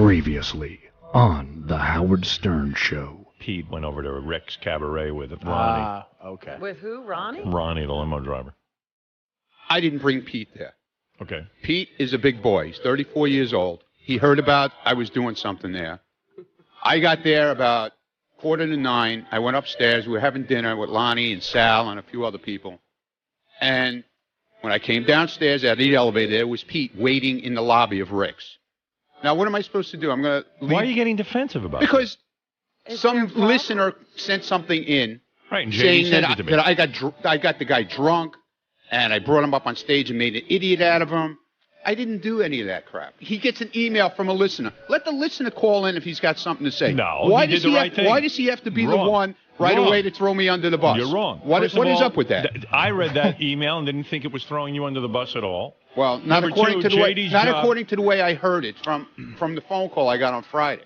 Previously on The Howard Stern Show. Pete went over to Rick's Cabaret with Ronnie. Okay. With who, Ronnie? Ronnie, the limo driver. I didn't bring Pete there. Okay. Pete is a big boy. He's 34 years old. He heard about I was doing something there. I got there about 8:45. I went upstairs. We were having dinner with Lonnie and Sal and a few other people. And when I came downstairs out of the elevator, there was Pete waiting in the lobby of Rick's. Now, what am I supposed to do? I'm going to leave. Why are you getting defensive about it? Because some listener sent something in right, and saying sent that, it to me. I got the guy drunk, and I brought him up on stage and made an idiot out of him. I didn't do any of that crap. He gets an email from a listener. Let the listener call in if he's got something to say. No, he did the right thing. Why does he have to be Wrong. the one right Wrong. away to throw me under the bus? You're wrong. What is up with that? I read that email and didn't think it was throwing you under the bus at all. Well, not Number according two, to the way JD's not job- according to the way I heard it from the phone call I got on Friday.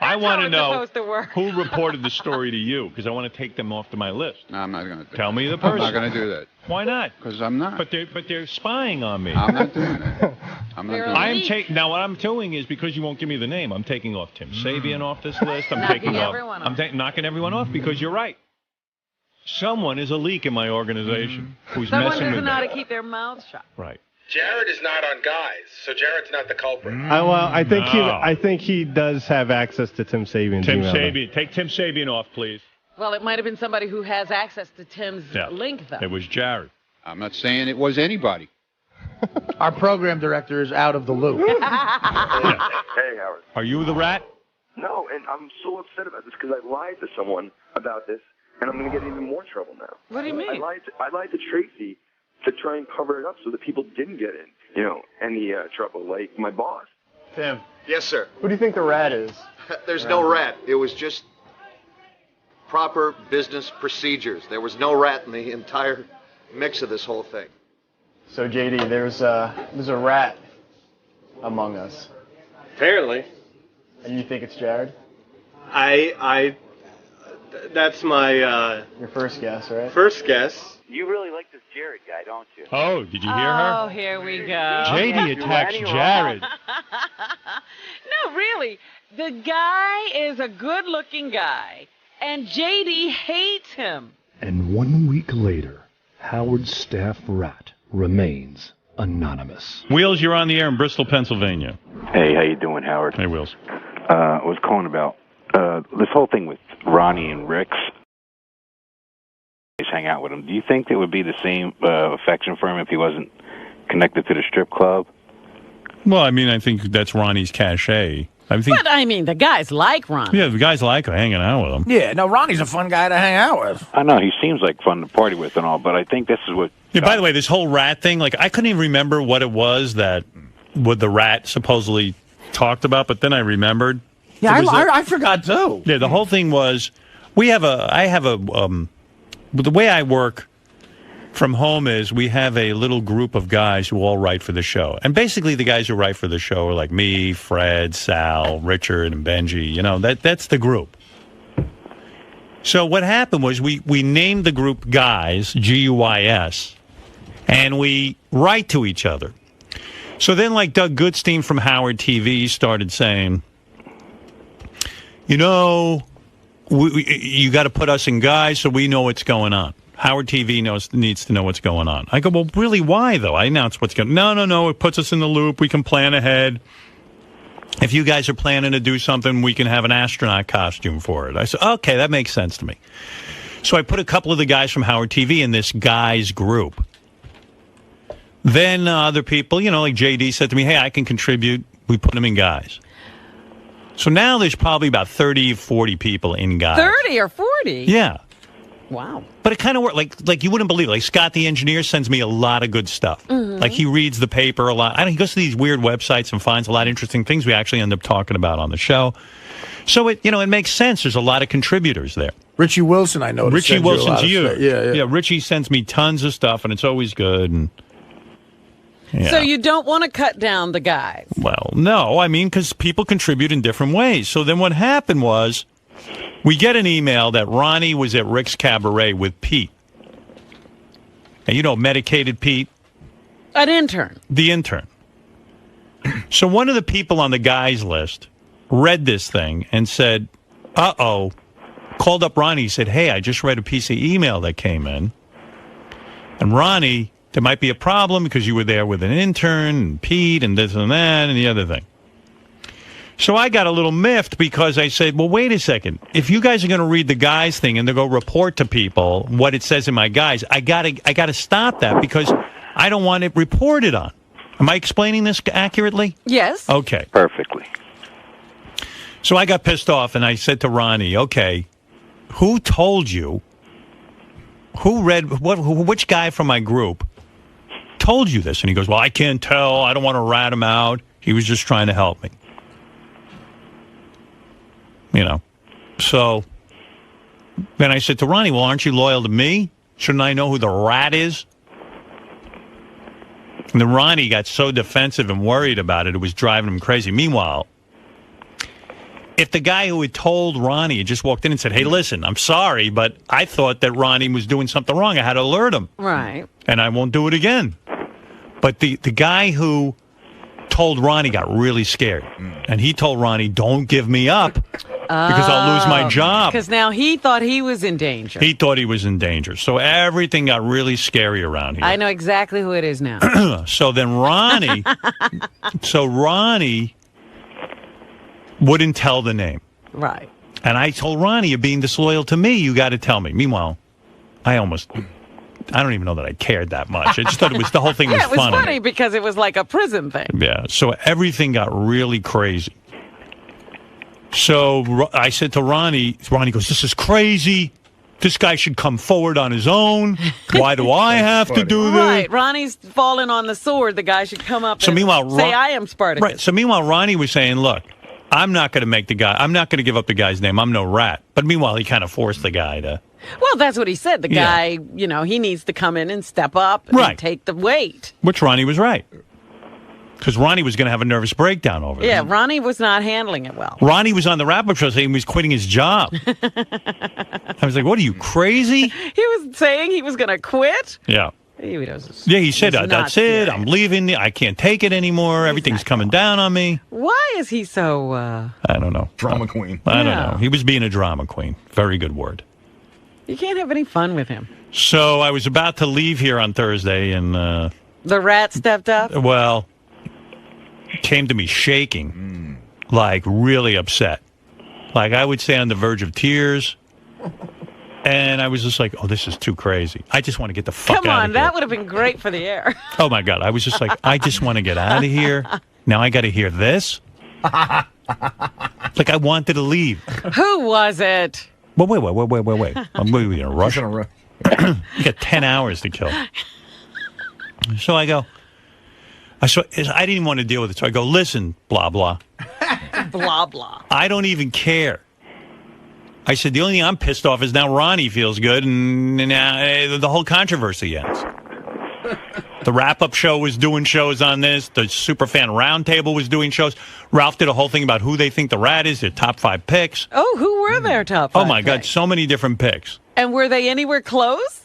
I want to know supposed to work. who reported the story to you, because I want to take them off to my list. No, I'm not going to do Tell me the I'm person. not going to do that. Why not? Because I'm not. But they're spying on me. I'm not doing that. I'm not doing that. Now what I'm doing is, because you won't give me the name, I'm taking off Tim Sabian off this list. I'm Knocking taking off. everyone off. I'm knocking everyone off because you're right. Someone is a leak in my organization who's Someone messing doesn't with know how me. to keep their mouths shut. Right. Jared is not on Guys, so Jared's not the culprit. I think No. I think he does have access to Tim Sabian's Tim email. Sabian. Take Tim Sabian off, please. Well, it might have been somebody who has access to Tim's Yeah. link, though. It was Jared. I'm not saying it was anybody. Our program director is out of the loop. Hey, Howard. Are you the rat? No, and I'm so upset about this because I lied to someone about this, and I'm going to get in even more trouble now. What do you mean? I lied to Tracy to try and cover it up so that people didn't get in, any trouble, like my boss. Tim, Yes, sir. who do you think the rat is? There's no rat. It was just proper business procedures. There was no rat in the entire mix of this whole thing. So, JD, there's a rat among us. Apparently. And you think it's Jared? That's my Your first guess, right? first guess. You really like this Jared guy, don't you? Oh, did you hear Oh, her? here we go. JD attacks Jared. No, really. The guy is a good-looking guy, and JD hates him. And 1 week later, Howard's staff rat remains anonymous. Wheels, you're on the air in Bristol, Pennsylvania. Hey, how you doing, Howard? Hey, Wheels. I was calling about this whole thing with Ronnie and Rick's. Hang out with him. Do you think there would be the same affection for him if he wasn't connected to the strip club? Well, I mean, I think that's Ronnie's cachet. I think. But, I mean, the guys like Ronnie. Yeah, the guys like hanging out with him. Yeah, no, Ronnie's a fun guy to hang out with. I know he seems like fun to party with and all, but I think this is what. Yeah, by the way, this whole rat thing, like, I couldn't even remember what it was that what the rat supposedly talked about, but then I remembered. Yeah, It was I forgot too. Yeah, the whole thing was, the way I work from home is we have a little group of guys who all write for the show. And basically the guys who write for the show are like me, Fred, Sal, Richard, and Benji. That's the group. So what happened was we named the group Guys, Guys, and we write to each other. So then, like, Doug Goodstein from Howard TV started saying, you got to put us in Guys so we know what's going on. Howard TV needs to know what's going on. I go, well, really, why, though? I announce what's going on. No, it puts us in the loop. We can plan ahead. If you guys are planning to do something, we can have an astronaut costume for it. I said, okay, that makes sense to me. So I put a couple of the guys from Howard TV in this Guys group. Then other people, like JD said to me, hey, I can contribute. We put them in Guys. So now there's probably about 30, 40 people in Guys. 30 or 40? Yeah. Wow. But it kind of worked. Like you wouldn't believe it. Like Scott the engineer sends me a lot of good stuff. Mm-hmm. Like he reads the paper a lot. He goes to these weird websites and finds a lot of interesting things we actually end up talking about on the show. So it makes sense. There's a lot of contributors there. Richie Wilson, I noticed. Richie Wilson's you. Yeah. Yeah, Richie sends me tons of stuff and it's always good. And yeah. So you don't want to cut down the guys? Well, no. I mean, because people contribute in different ways. So then what happened was we get an email that Ronnie was at Rick's Cabaret with Pete. And medicated Pete. An intern. The intern. So one of the people on the guys list read this thing and said, uh-oh, called up Ronnie, said, hey, I just read a piece of email that came in. And Ronnie, there might be a problem because you were there with an intern and Pete and this and that and the other thing. So I got a little miffed because I said, well, wait a second. If you guys are going to read the guys thing and they'll go report to people what it says in my guys, I gotta stop that because I don't want it reported on. Am I explaining this accurately? Yes. Okay. Perfectly. So I got pissed off and I said to Ronnie, okay, who told you, which guy from my group told you this? And he goes, well, I can't tell. I don't want to rat him out. He was just trying to help me. You know, so then I said to Ronnie, well, aren't you loyal to me? Shouldn't I know who the rat is? And then Ronnie got so defensive and worried about it, it was driving him crazy. Meanwhile, if the guy who had told Ronnie had just walked in and said, hey, listen, I'm sorry, but I thought that Ronnie was doing something wrong. I had to alert him. Right. And I won't do it again. But the guy who told Ronnie got really scared. And he told Ronnie, don't give me up because I'll lose my job. Because now he thought he was in danger. He thought he was in danger. So everything got really scary around here. I know exactly who it is now. So then Ronnie wouldn't tell the name. Right. And I told Ronnie, you're being disloyal to me. You got to tell me. Meanwhile, I don't even know that I cared that much. I just thought the whole thing was funny. It was funny because it was like a prison thing. Yeah, so everything got really crazy. So I said to Ronnie goes, this is crazy. This guy should come forward on his own. Why do I have to do this? Right, Ronnie's falling on the sword. The guy should come up and say, I am Spartacus. Right, so meanwhile, Ronnie was saying, look, I'm not going to give up the guy's name. I'm no rat. But meanwhile, he kind of forced the guy to... Well, that's what he said. The guy, he needs to come in and step up and take the weight. Which Ronnie was right. Because Ronnie was going to have a nervous breakdown over this. Yeah, Ronnie was not handling it well. Ronnie was on the wrap-up show saying he was quitting his job. I was like, what, are you crazy? He was saying he was going to quit? Yeah. He said, that's it. I'm leaving. I can't take it anymore. Everything's coming down on me. Why is he so... I don't know. Drama queen. I don't know. He was being a drama queen. Very good word. You can't have any fun with him. So I was about to leave here on Thursday, and... the rat stepped up? Well, came to me shaking, like really upset. Like I would say on the verge of tears. And I was just like, oh, this is too crazy. I just want to get the fuck out of here. Come on, that would have been great for the air. Oh, my God. I was just like, I just want to get out of here. Now I got to hear this. Like I wanted to leave. Who was it? Well, wait. I'm going to rush. You got 10 hours to kill. So I didn't even want to deal with it. So I go, listen, blah, blah. Blah, blah. I don't even care. I said, the only thing I'm pissed off is now Ronnie feels good, and now the whole controversy ends. The wrap-up show was doing shows on this. The Superfan Roundtable was doing shows. Ralph did a whole thing about who they think the rat is, their top 5 picks. Oh, who were their top 5 Oh, my picks? God, so many different picks. And were they anywhere close?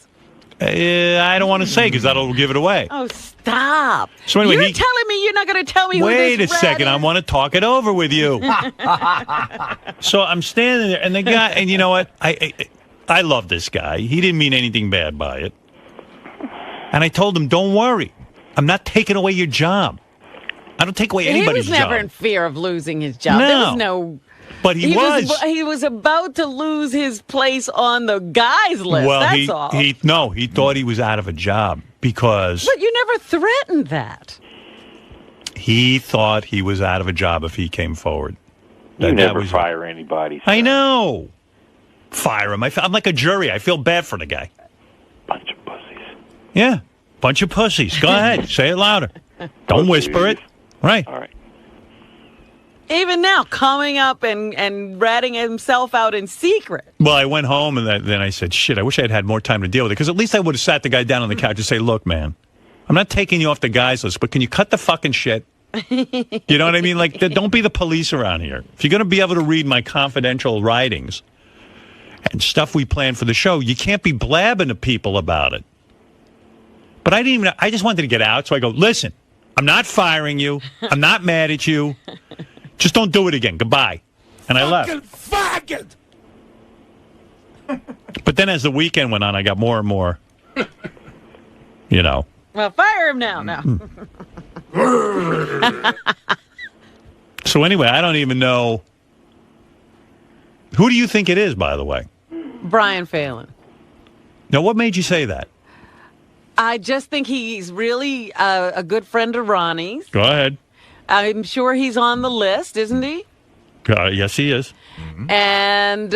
I don't want to say because that'll give it away. Oh, stop. So anyway, you're telling me you're not going to tell me who wait this a rat second. is? I want to talk it over with you. So I'm standing there, and the guy, and you know what? I love this guy. He didn't mean anything bad by it. And I told him, don't worry. I'm not taking away your job. I don't take away anybody's job. He was never in fear of losing his job. No. There was no... But he was. He was about to lose his place on the guys list. Well, that's all. He thought he was out of a job because... But you never threatened that. He thought he was out of a job if he came forward. You never fire anybody. I know. Fire him. I'm like a jury. I feel bad for the guy. Bunch of pussies. Yeah. Bunch of pussies. Go ahead. Say it louder. Don't whisper it. Right. All right. Even now, coming up and ratting himself out in secret. Well, I went home and then I said, shit, I wish I had had more time to deal with it. Because at least I would have sat the guy down on the couch and say, look, man, I'm not taking you off the guys list, but can you cut the fucking shit? You know what I mean? Like, don't be the police around here. If you're going to be able to read my confidential writings and stuff we plan for the show, you can't be blabbing to people about it. But I just wanted to get out, so I go, listen, I'm not firing you. I'm not mad at you. Just don't do it again. Goodbye. And I left. Faggot! But then as the weekend went on, I got more and more, you know. Well, fire him now. No. So anyway, I don't even know. Who do you think it is, by the way? Brian Phelan. Now, what made you say that? I just think he's really a good friend of Ronnie's. Go ahead. I'm sure he's on the list, isn't he? Yes, he is. And,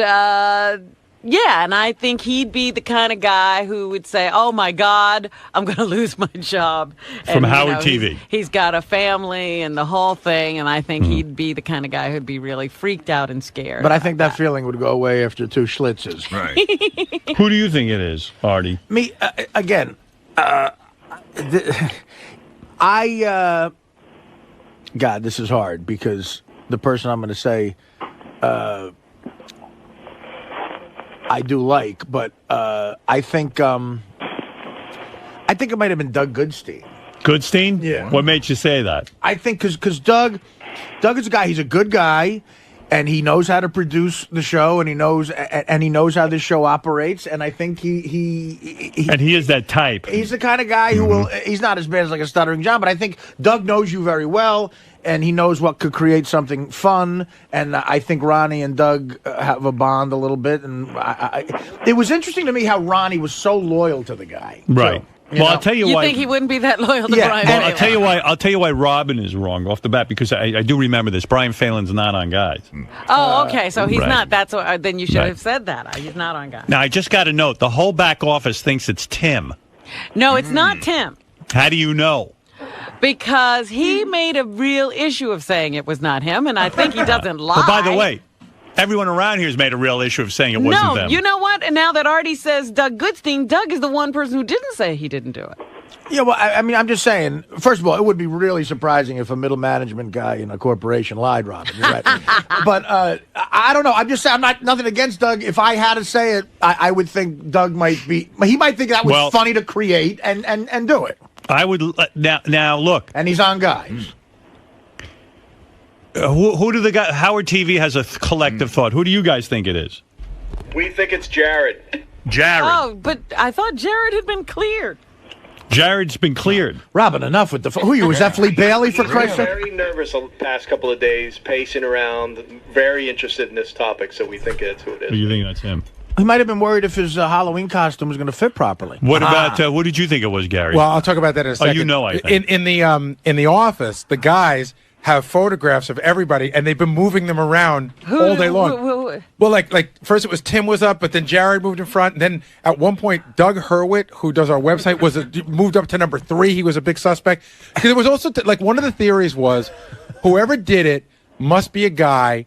and I think he'd be the kind of guy who would say, oh, my God, I'm going to lose my job. From and, Howard TV. He's got a family and the whole thing, and I think he'd be the kind of guy who'd be really freaked out and scared. But I think that feeling would go away after 2 schlitzes. Right. Who do you think it is, Artie? Me, again, God, this is hard because the person I'm going to say I do like, but I think it might have been Doug Goodstein. Goodstein? Yeah. What made you say that? I think because Doug is a guy. He's a good guy, and he knows how to produce the show, and he knows how this show operates. And I think he and he is that type. He's the kind of guy who will. He's not as bad as like a stuttering John, but I think Doug knows you very well, and he knows what could create something fun. And I think Ronnie and Doug have a bond a little bit. And it was interesting to me how Ronnie was so loyal to the guy. Right. So, Well, I'll tell you why. You think he wouldn't be that loyal to Brian Well, Phelan? I'll tell you why Robin is wrong off the bat, because I do remember this. Brian Phelan's not on Guys. Oh, okay. So he's Right. not. That's what. Then you should Right. have said that. He's not on Guys. Now, I just got to note, the whole back office thinks it's Tim. No, it's not Tim. How do you know? Because he made a real issue of saying it was not him, and I think he doesn't lie. But by the way, everyone around here has made a real issue of saying it wasn't them. You know what? And now that Artie says Doug Goodstein, Doug is the one person who didn't say he didn't do it. Yeah, well, I mean, I'm just saying, first of all, it would be really surprising if a middle management guy in a corporation lied, Robin. You're right. But I don't know. I'm just saying, I'm not nothing against Doug. If I had to say it, I would think Doug might be, he might think that was funny to create and do it. I would, now look. And he's on Guys. Who do the guy, Howard TV has a collective thought. Who do you guys think it is? We think it's Jared. Jared. Oh, but I thought Jared had been cleared. Jared's been cleared. Robin, enough with the... Who are you? Was that Flea Bailey, for Christ's sake? Very nervous the past couple of days, pacing around, very interested in this topic, so we think that's who it is. You think that's him? He might have been worried if his Halloween costume was going to fit properly. What about, what did you think it was, Gary? Well, I'll talk about that in a second. Oh, you know, I think. In the office, the guys have photographs of everybody, and they've been moving them around all day long. Well, like first it was Tim was up, but then Jared moved in front, and then at one point Doug Hurwitz, who does our website, moved up to number 3. He was a big suspect because it was also like one of the theories was whoever did it must be a guy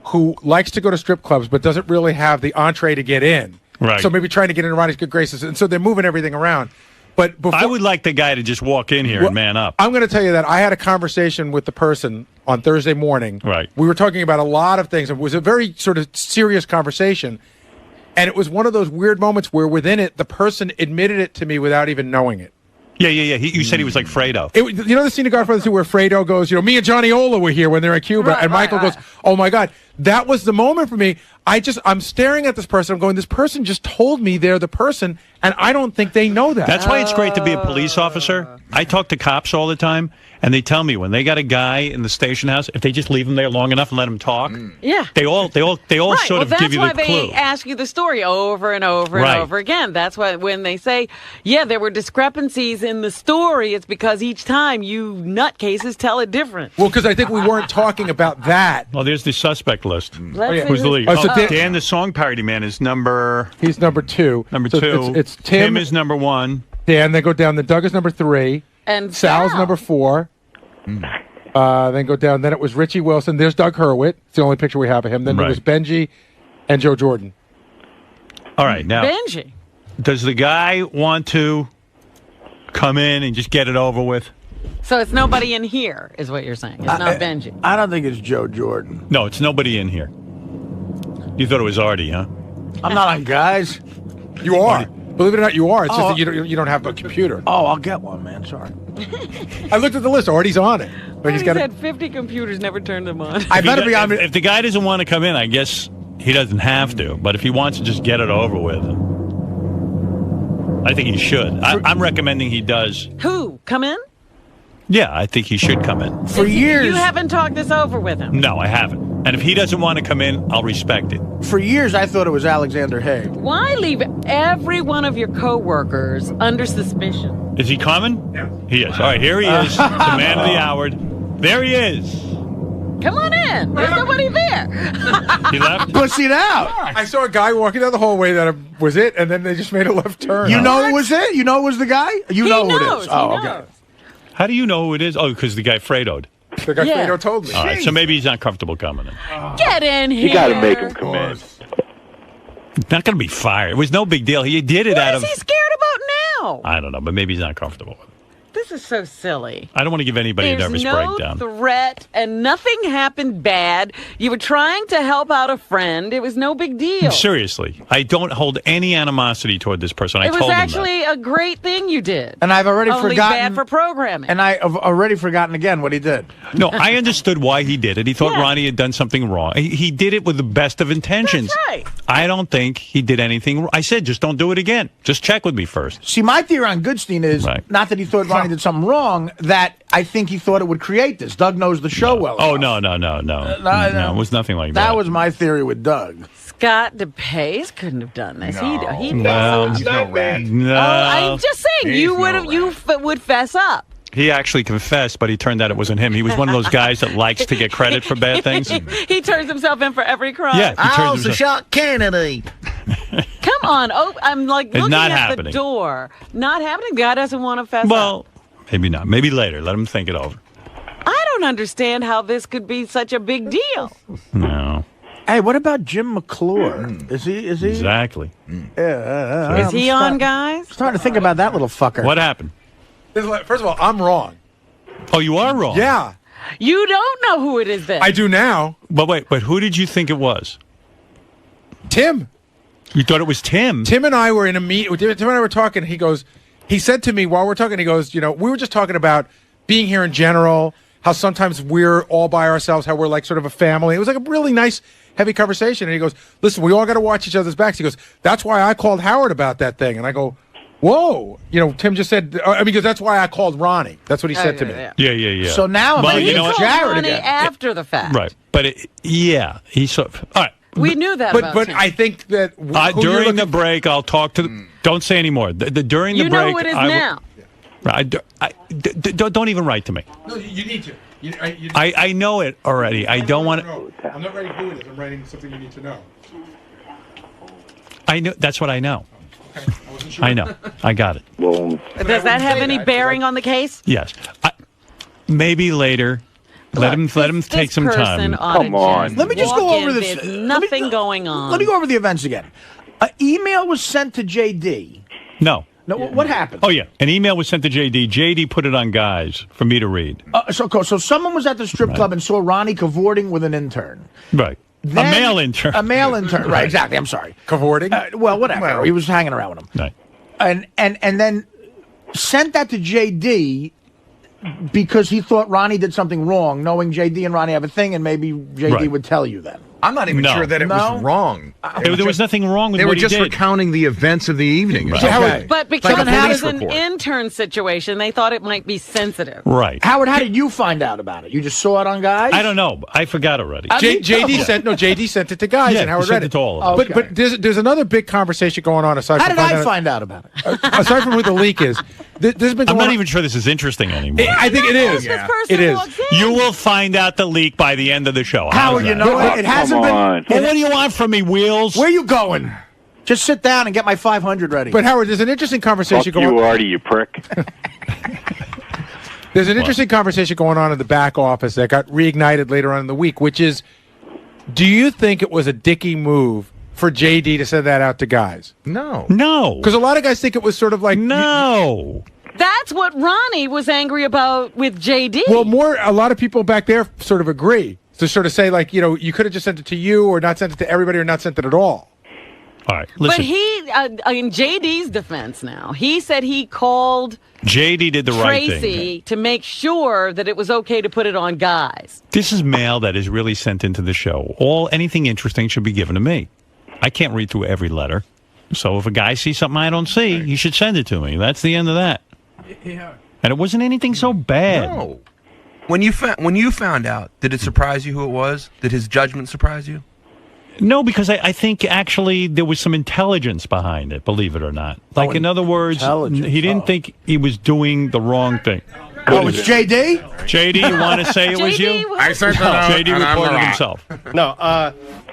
who likes to go to strip clubs but doesn't really have the entree to get in. Right. So maybe trying to get in Ronnie's good graces, and so they're moving everything around. But before, I would like the guy to just walk in here and man up. I'm going to tell you that I had a conversation with the person on Thursday morning. Right. We were talking about a lot of things. It was a very sort of serious conversation. And it was one of those weird moments where within it, the person admitted it to me without even knowing it. Yeah. You said he was like Fredo. You know the scene of Godfather 2 where Fredo goes, me and Johnny Ola were here when they're in Cuba. And Michael goes, oh, my God. That was the moment for me. I'm staring at this person. I'm going, this person just told me they're the person, and I don't think they know that. That's why it's great to be a police officer. I talk to cops all the time, and they tell me when they got a guy in the station house, if they just leave him there long enough and let him talk, they all sort of give you the clue. That's why they ask you the story over and over and over again. That's why when they say, there were discrepancies in the story, it's because each time you nutcases tell it different. Well, because I think we weren't talking about that. Well, there's the suspect list. Let's see Who's the lead? So Dan, the song parody man, is number... He's number 2. Number so 2. It's Tim. Tim is number 1. Dan, then go down. Then Doug is number 3. And Sal's number 4. Then go down. Then it was Richie Wilson. There's Doug Hurwitz. It's the only picture we have of him. Then it was Benji and Joe Jordan. All right, now... Benji. Does the guy want to come in and just get it over with? So it's nobody in here, is what you're saying. It's not Benji. I don't think it's Joe Jordan. No, it's nobody in here. You thought it was Artie, huh? I'm not on Guys. You are. Believe it or not, you are. It's just that you don't have a computer. Oh, I'll get one, man. Sorry. I looked at the list. Artie's on it. But He's had 50 computers, never turned them on. I better be on. If the guy doesn't want to come in, I guess he doesn't have to. But if he wants to just get it over with, I think he should. I'm recommending he does. Who? Come in? Yeah, I think he should come in. For years. You haven't talked this over with him? No, I haven't. And if he doesn't want to come in, I'll respect it. For years, I thought it was Alexander Haig. Why leave every one of your coworkers under suspicion? Is he coming? Yeah. He is. All right, here he is, the man of the hour. There he is. Come on in. There's nobody there. He left? Pussied out. I saw a guy walking down the hallway that was it, and then they just made a left turn. You know it was it? You know it was the guy? You know who it is. Oh, okay. How do you know who it is? Oh, because the guy Fredo'd. The guy Fredo told me. All right, so maybe he's not comfortable coming in. Get in here. You got to make him come in. He's not going to be fired. It was no big deal. He did it What out is of... he scared about now? I don't know, but maybe he's not comfortable with it. This is so silly. I don't want to give anybody a nervous breakdown. There's no threat, and nothing happened bad. You were trying to help out a friend. It was no big deal. Seriously, I don't hold any animosity toward this person. I It was told him that. actually a great thing you did. And I've already Only forgotten. bad for programming. And I have already forgotten again what he did. No, I understood why he did it. He thought Ronnie had done something wrong. He did it with the best of intentions. That's right. I don't think he did anything wrong. I said, just don't do it again. Just check with me first. See, my theory on Goodstein is not that he thought Ronnie did something wrong, that I think he thought it would create this. Doug knows the show well. Oh, no. No, it was nothing like that. That was my theory with Doug. Scott DePace couldn't have done this. No. He'd No. fess up. No. Oh, I'm just saying, you would fess up. He actually confessed, but he turned out it wasn't him. He was one of those guys that likes to get credit for bad things. He turns himself in for every crime. Yeah, he turns I also himself- shot Kennedy. Come on. Oh, I'm like It's looking not at happening. the door. Not happening. The guy doesn't want to fess up. Well, maybe not. Maybe later. Let him think it over. I don't understand how this could be such a big deal. No. Hey, what about Jim McClure? Is he? Exactly. Is he on, guys? Starting to think about that little fucker. What happened? First of all, I'm wrong. Oh, you are wrong? Yeah. You don't know who it is then. I do now. But who did you think it was? Tim. You thought it was Tim? Tim and I were in a meet. Tim and I were talking. He said to me while we're talking, he goes, we were just talking about being here in general, how sometimes we're all by ourselves, how we're like sort of a family. It was like a really nice, heavy conversation. And he goes, listen, we all got to watch each other's backs. He goes, that's why I called Howard about that thing. And I go, whoa. Tim just said, because that's why I called Ronnie. That's what he said to me. Yeah. So now Well, I'm you know what? Jared Ronnie again. after the fact. Right. But, he saw... All right. We knew that about But Tim. I think that... During the break, I'll talk to... Don't say anymore. During the You break... know who it is now. Don't even write to me. No, you need to. I know it already. I don't want to... I'm not writing who it is. I'm writing something you need to know. I know. That's what I know. Okay. I wasn't sure. I know. I got it. Does that have any bearing on the case? Yes. Maybe later. Let him take some time. Come on. Let me just go over this. There's nothing going on. Let me go over the events again. An email was sent to JD. No. What happened? Oh, yeah. An email was sent to JD. JD put it on guys for me to read. So someone was at the strip club and saw Ronnie cavorting with an intern. Right. Then, a male intern. A male intern. Right, exactly. I'm sorry. Cavorting? Well, whatever. He was hanging around with him. Right. And then sent that to JD because he thought Ronnie did something wrong, knowing JD and Ronnie have a thing, and maybe JD would tell you then. I'm not even sure that it was wrong. There was nothing wrong with They what were he just did. recounting the events of the evening. Right. But because Like a it police was an report. intern situation, they thought it might be sensitive. Right. Howard, how did you find out about it? You just saw it on Guys? I don't know. I forgot already. JD sent it to guys, Yeah, and Howard he sent read it to all of us. But there's another big conversation going on aside. How from did I find out about it? Aside from who the leak is, this has been. I'm Going not on. even sure this is interesting anymore. I think it is. It is. You will find out the leak by the end of the show. Howard, you know what? It hasn't been. Well, what do you want from me, Wheels? Where you going? Just sit down and get my 500 ready. But Howard, there's an interesting conversation Fuck going you, on. Artie, you prick. There's an interesting conversation going on in the back office that got reignited later on in the week, which is, do you think it was a dicky move for JD to send that out to guys? No. No. Because a lot of guys think it was sort of like... No. That's what Ronnie was angry about with JD. Well, a lot of people back there sort of agree. To sort of say, like, you could have just sent it to you or not sent it to everybody or not sent it at all. All right, listen. But he, in JD's defense now, he said he called JD did the right thing. Tracy to make sure that it was okay to put it on guys. This is mail that is really sent into the show. Anything interesting should be given to me. I can't read through every letter. So if a guy sees something I don't see, he should send it to me. That's the end of that. Yeah. And it wasn't anything so bad. No. When you found out, did it surprise you who it was? Did his judgment surprise you? No, because I think actually there was some intelligence behind it, believe it or not. Like, in other words, he didn't think he was doing the wrong thing. Oh, it's JD? JD, you want to say it was you? I sent it out, JD and I'm reported wrong. himself.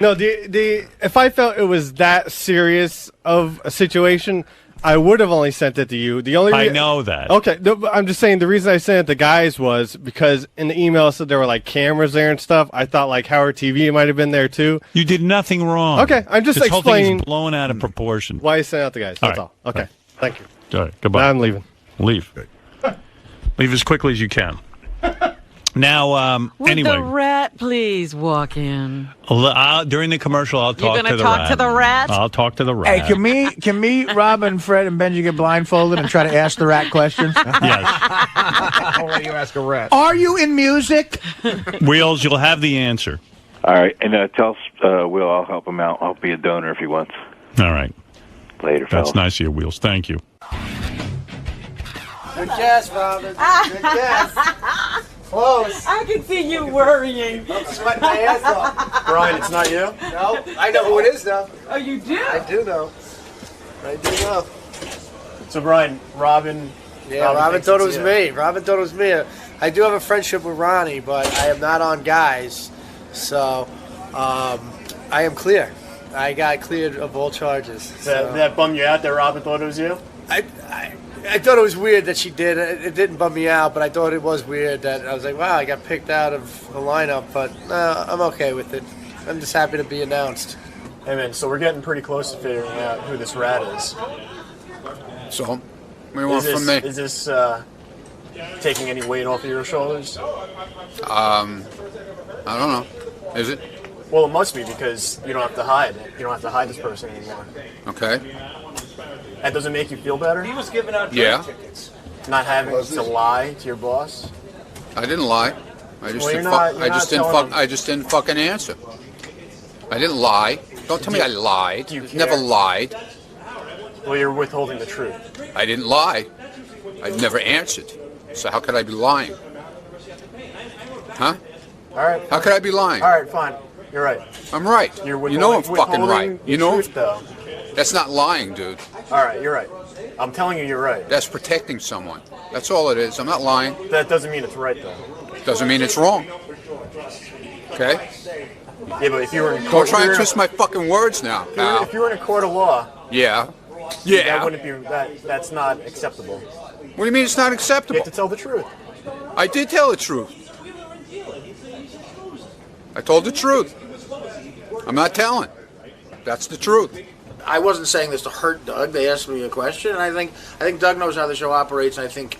No, if I felt it was that serious of a situation, I would have only sent it to you. I know that. Okay, I'm just saying the reason I sent it to guys was because in the email it said there were like cameras there and stuff. I thought like Howard TV might have been there too. You did nothing wrong. Okay, I'm just this whole thing explaining is blown out of proportion. why I sent it out to guys. That's All all. right. Okay, thank you. All right, goodbye. Now I'm leaving. Leave. Leave as quickly as you can. Now, Would anyway. the rat please walk in? During the commercial, I'll talk gonna to the talk rat. to the rat? I'll talk to the rat. Hey, can me, Rob, and Fred, and Benji get blindfolded and try to ask the rat questions? Yes. I'll let you ask a rat. Are you in music? Wheels, you'll have the answer. All right, and tell Will I'll help him out. I'll be a donor if he wants. All right. Later, That's fellas. nice of you, Wheels. Thank you. Good guess, Robin. Good guess. Close. I can see you worrying. I'm sweating my ass off. Brian, it's not you? No. I know who it is, though. Oh, you do? I do know. I do know. So, Brian, Robin... Yeah, Robin thought it was me. Robin thought it was me. I do have a friendship with Ronnie, but I am not on guys. So, I am clear. I got cleared of all charges. So. That bummed you out that Robin thought it was you? I thought it was weird that she did. It didn't bum me out, but I thought it was weird that I was like, wow, I got picked out of the lineup. But I'm okay with it. I'm just happy to be announced. Hey, man, so we're getting pretty close to figuring out who this rat is. So, what do you want from me? Is this taking any weight off of your shoulders? I don't know. Is it? Well, it must be because you don't have to hide it. You don't have to hide this person anymore. Okay. And does it make you feel better? He was giving out Yeah. tickets. Not having to lie to your boss? I didn't lie. I just Well, didn't. you're not I just didn't fucking answer. I didn't lie. Don't tell me I lied. Do you Never care? lied. Well, you're withholding the truth. I didn't lie. I never answered. So how could I be lying? Huh? All right. How could I be lying? All right, fine. You're right. I'm right. You're You know I'm withholding- fucking right. withholding You the know truth, though. that's not lying, dude. All right, you're right. I'm telling you, you're right. That's protecting someone. That's all it is. I'm not lying. That doesn't mean it's right, though. Doesn't mean it's wrong. Okay? Yeah, but if you were in Don't court, try and twist my fucking words now, pal. if you were in a court of law, Yeah. that Yeah. wouldn't be that's not acceptable. What do you mean it's not You acceptable? have to tell the truth. I did tell the truth. I told the truth. I'm not telling. That's the truth. I wasn't saying this to hurt Doug. They asked me a question, and I think Doug knows how the show operates. And I think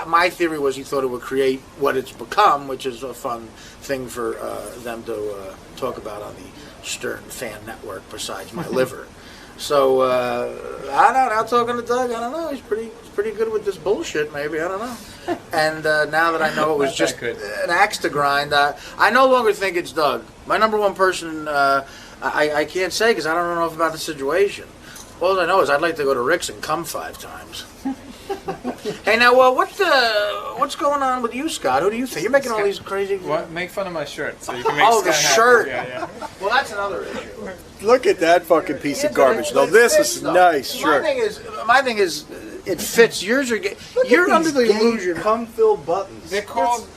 my theory was he thought it would create what it's become, which is a fun thing for them to talk about on the Stern Fan Network. Besides my liver, so I don't know. Now talking to Doug, I don't know. He's pretty good with this bullshit. Maybe I don't know. And now that I know it was just an axe to grind, I no longer think it's Doug. My number one person. I can't say because I don't know enough about the situation. All I know is I'd like to go to Rick's and come 5 times. Hey, now, what's going on with you, Scott? Who do you think? You're making all these crazy... What? Make fun of my shirt so you can make the Scott shirt. happy. Yeah. Well, that's another issue. Look at that fucking piece of garbage. Now, this is nice shirt. My thing is, it fits. Yours are... You're under the illusion. Cum-filled buttons. They're called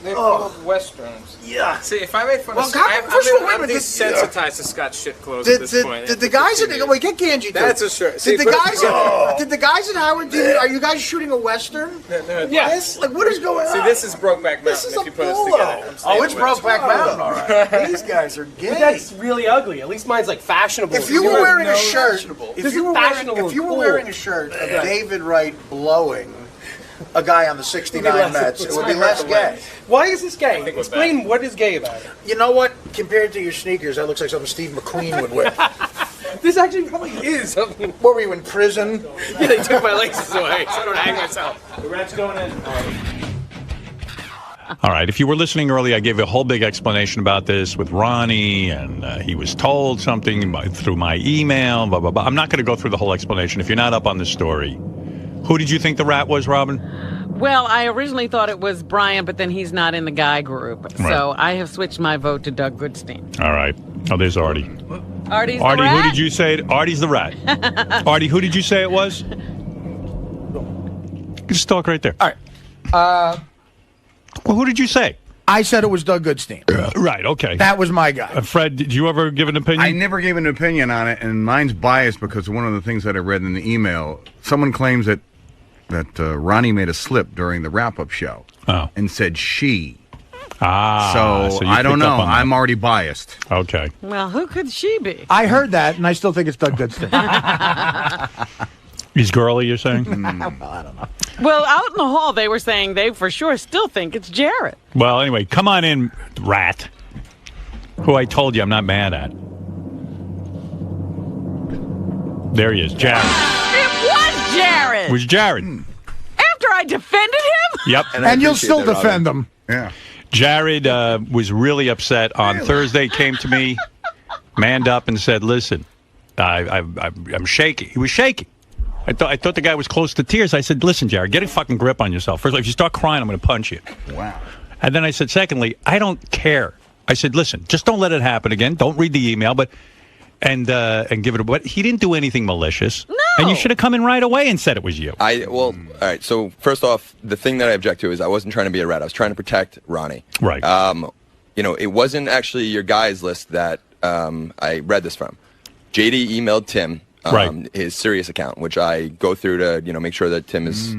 westerns. Yeah. See, if I make fun Well, of God, first of all, wait a I'm minute, desensitized to Scott's shit clothes at this point. Did the guys at... Wait, get Ganji. That's a shirt. Did the guys at Howard TV... Are you guys shooting a Western? Yes. Like, what is going on? See, this is Brokeback Mountain. This is if a you put us polo. together. Oh, it's Brokeback Mountain, all right. These guys are gay. But that's really ugly. At least mine's like fashionable. If you were wearing a shirt... If you were wearing a shirt of David Wright blowing a guy on the 69 Mets, it would be less gay. Why is this gay? Explain what is gay about it. You know what? Compared to your sneakers, that looks like something Steve McQueen would wear. This actually probably is something. Were we in prison? Yeah, they took my laces away, so I don't hang myself. The rat's going in. All right. If you were listening early, I gave a whole big explanation about this with Ronnie, and he was told something through my email, blah, blah, blah. I'm not going to go through the whole explanation. If you're not up on the story, who did you think the rat was, Robin? Well, I originally thought it was Brian, but then he's not in the guy group. Right. So I have switched my vote to Doug Goodstein. All right. Oh, there's Artie. Artie's Artie, the rat? who did you say? Artie's the rat. Artie, who did you say it was? Just talk right there. All right. Well, who did you say? I said it was Doug Goodstein. Right, okay. That was my guy. Fred, did you ever give an opinion? I never gave an opinion on it, and mine's biased because one of the things that I read in the email, someone claims that Ronnie made a slip during the wrap-up show and said she. So you I don't picked up know. on that. I'm already biased. Okay. Well, who could she be? I heard that, and I still think it's Doug Goodstein. He's girly, you're saying? Well, I don't know. Well, out in the hall, they were saying they for sure still think it's Jared. Well, anyway, come on in, rat. Who I told you I'm not mad at. There he is, Jared. It was Jared! It was Jared. After I defended him? Yep. And you'll still defend him. Yeah. Jared was really upset on Thursday, came to me, manned up and said, listen, I'm shaky. He was shaky. I thought the guy was close to tears. I said, listen, Jared, get a fucking grip on yourself. First of all, if you start crying, I'm going to punch you. Wow. And then I said, secondly, I don't care. I said, listen, just don't let it happen again. Don't read the email, and give it a... But he didn't do anything malicious. No. And you should have come in right away and said it was you. All right, so first off, the thing that I object to is I wasn't trying to be a rat. I was trying to protect Ronnie. Right. It wasn't actually your guys list that I read this from. JD emailed Tim his Sirius account, which I go through to, make sure that Tim is,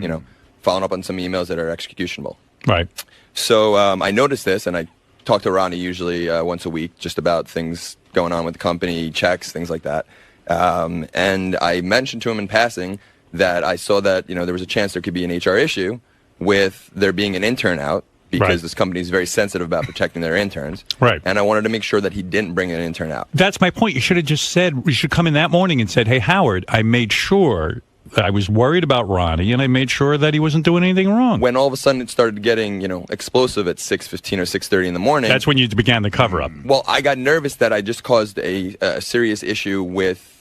following up on some emails that are executionable. Right. So I noticed this, and I talk to Ronnie usually once a week just about things going on with the company, checks, things like that. And I mentioned to him in passing that I saw that, there was a chance there could be an HR issue with there being an intern out because this company is very sensitive about protecting their interns. Right. And I wanted to make sure that he didn't bring an intern out. That's my point. You should have just said, you should come in that morning and said, hey, Howard, I made sure that I was worried about Ronnie and I made sure that he wasn't doing anything wrong. When all of a sudden it started getting, explosive at 6:15 or 6:30 in the morning. That's when you began the cover-up. Well, I got nervous that I just caused a serious issue with,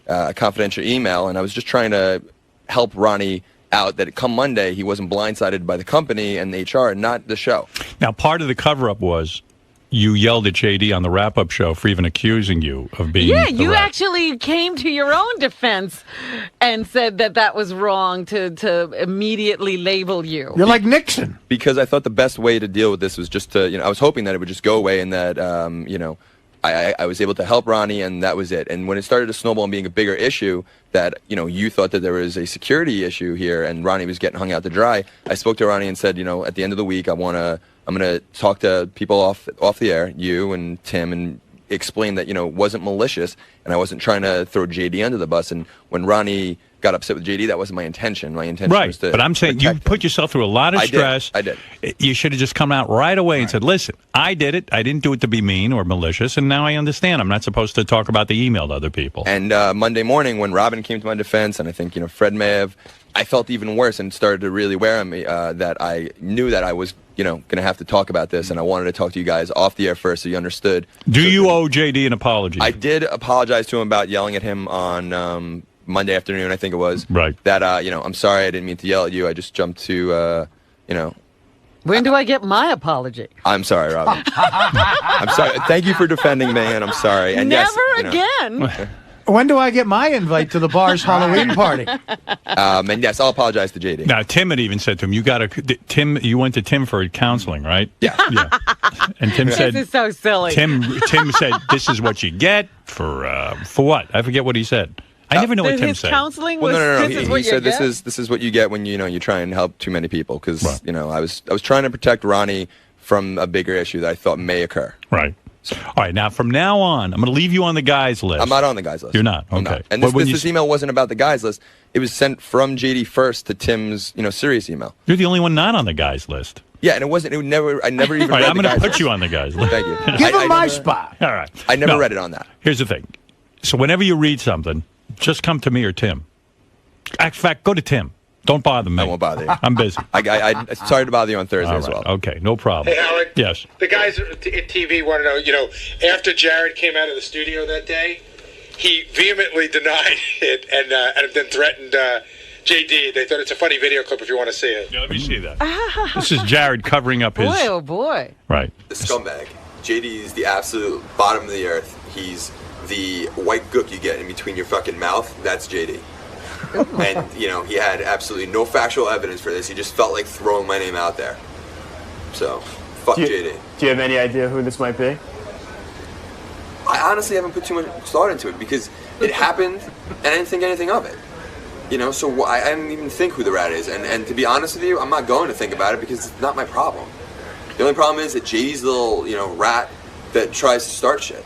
a confidential email, and I was just trying to help Ronnie out that come Monday he wasn't blindsided by the company and the HR, not the show. Now, part of the cover-up was you yelled at JD on the wrap-up show for even accusing you of being Yeah, the you rat. actually came to your own defense and said that was wrong to immediately label you. You're like Nixon. Because I thought the best way to deal with this was just to, I was hoping that it would just go away and that, I was able to help Ronnie, and that was it. And when it started to snowball and being a bigger issue, that you thought that there was a security issue here, and Ronnie was getting hung out to dry. I spoke to Ronnie and said, at the end of the week, I'm gonna talk to people off the air, you and Tim, and explain that it wasn't malicious, and I wasn't trying to throw JD under the bus. And when Ronnie got upset with JD, that wasn't my intention. My intention was to but I'm saying you put yourself through a lot of stress. I did. You should have just come out right away and said, listen, I did it. I didn't do it to be mean or malicious, and now I understand. I'm not supposed to talk about the email to other people. And Monday morning, when Robin came to my defense, and I think Fred may have, I felt even worse and started to really wear on me that I knew that I was going to have to talk about this, and I wanted to talk to you guys off the air first so you understood. Do you owe JD an apology? I did apologize to him about yelling at him on Monday afternoon, I think it was. Right. That, I'm sorry, I didn't mean to yell at you. I just jumped to, When do I get my apology? I'm sorry, Robin. I'm sorry. Thank you for defending me, and I'm sorry. And Never yes, again. When do I get my invite to the bar's Halloween party? And yes, I'll apologize to JD. Now, Tim had even said to him, you went to Tim for counseling, right? Yeah. And Tim said, This is so silly. Tim said, this is what you get for what? I forget what he said. I never know what Tim his said. counseling Well, was, no. this is He what you said get? this is what you get when you try and help too many people. Because I was trying to protect Ronnie from a bigger issue that I thought may occur. Right. All right. Now, from now on, I'm going to leave you on the guys list. I'm not on the guys list. You're not. Okay. I'm not. And this email wasn't about the guys list. It was sent from JD first to Tim's Sirius email. You're the only one not on the guys list. Yeah, and it wasn't. I never even. All right, read I'm the going to guys put list. you on the guys list. Thank you. Give him my spot. All right. I never read it on that. Here's the thing. So whenever you read something, just come to me or Tim. In fact, go to Tim. Don't bother me. I won't bother you. I'm busy. I sorry to bother you on Thursday as well. Okay, no problem. Hey, Howard. Yes. The guys in TV want to know, after Jared came out of the studio that day, he vehemently denied it and then threatened JD. They thought it's a funny video clip if you want to see it. Yeah, let me see that. This is Jared covering up his... Boy, oh boy. Right. The scumbag. JD is the absolute bottom of the earth. He's the white gook you get in between your fucking mouth. That's JD. And, he had absolutely no factual evidence for this. He just felt like throwing my name out there. So, fuck JD. Do you have any idea who this might be? I honestly haven't put too much thought into it because it happened and I didn't think anything of it. So I didn't even think who the rat is. And to be honest with you, I'm not going to think about it because it's not my problem. The only problem is that JD's little, rat that tries to start shit.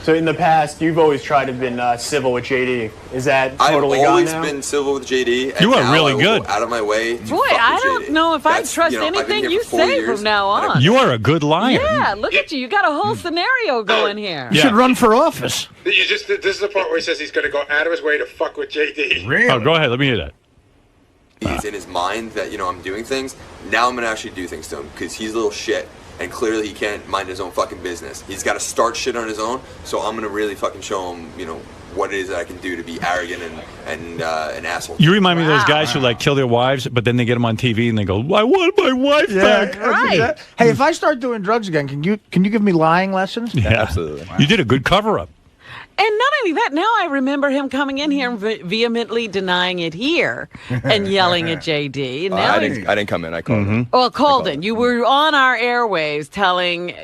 So in the past, you've always tried to have been civil with JD. Is that totally I've gone always now? been civil with JD. And You are now really I will good. go out of my way to Boy, fuck with I don't JD. know if I That's, trust I've been anything here you for 4 say years. from now on. You are a good liar. Yeah, look at you. You got a whole scenario going here. You should run for office. This is the part where he says he's going to go out of his way to fuck with JD. Really? Oh, go ahead. Let me hear that. He's in his mind that, I'm doing things. Now I'm going to actually do things to him because he's a little shit. And clearly he can't mind his own fucking business. He's got to start shit on his own. So I'm going to really fucking show him, what it is that I can do to be arrogant and an asshole. You remind me of those guys who kill their wives, but then they get them on TV and they go, "I want my wife back." Right. Hey, if I start doing drugs again, can you give me lying lessons? Yeah, absolutely. You did a good cover-up. And not only that, now I remember him coming in here and vehemently denying it here and yelling at JD. And now I didn't come in. I called him. Well, Colden, you were on our airwaves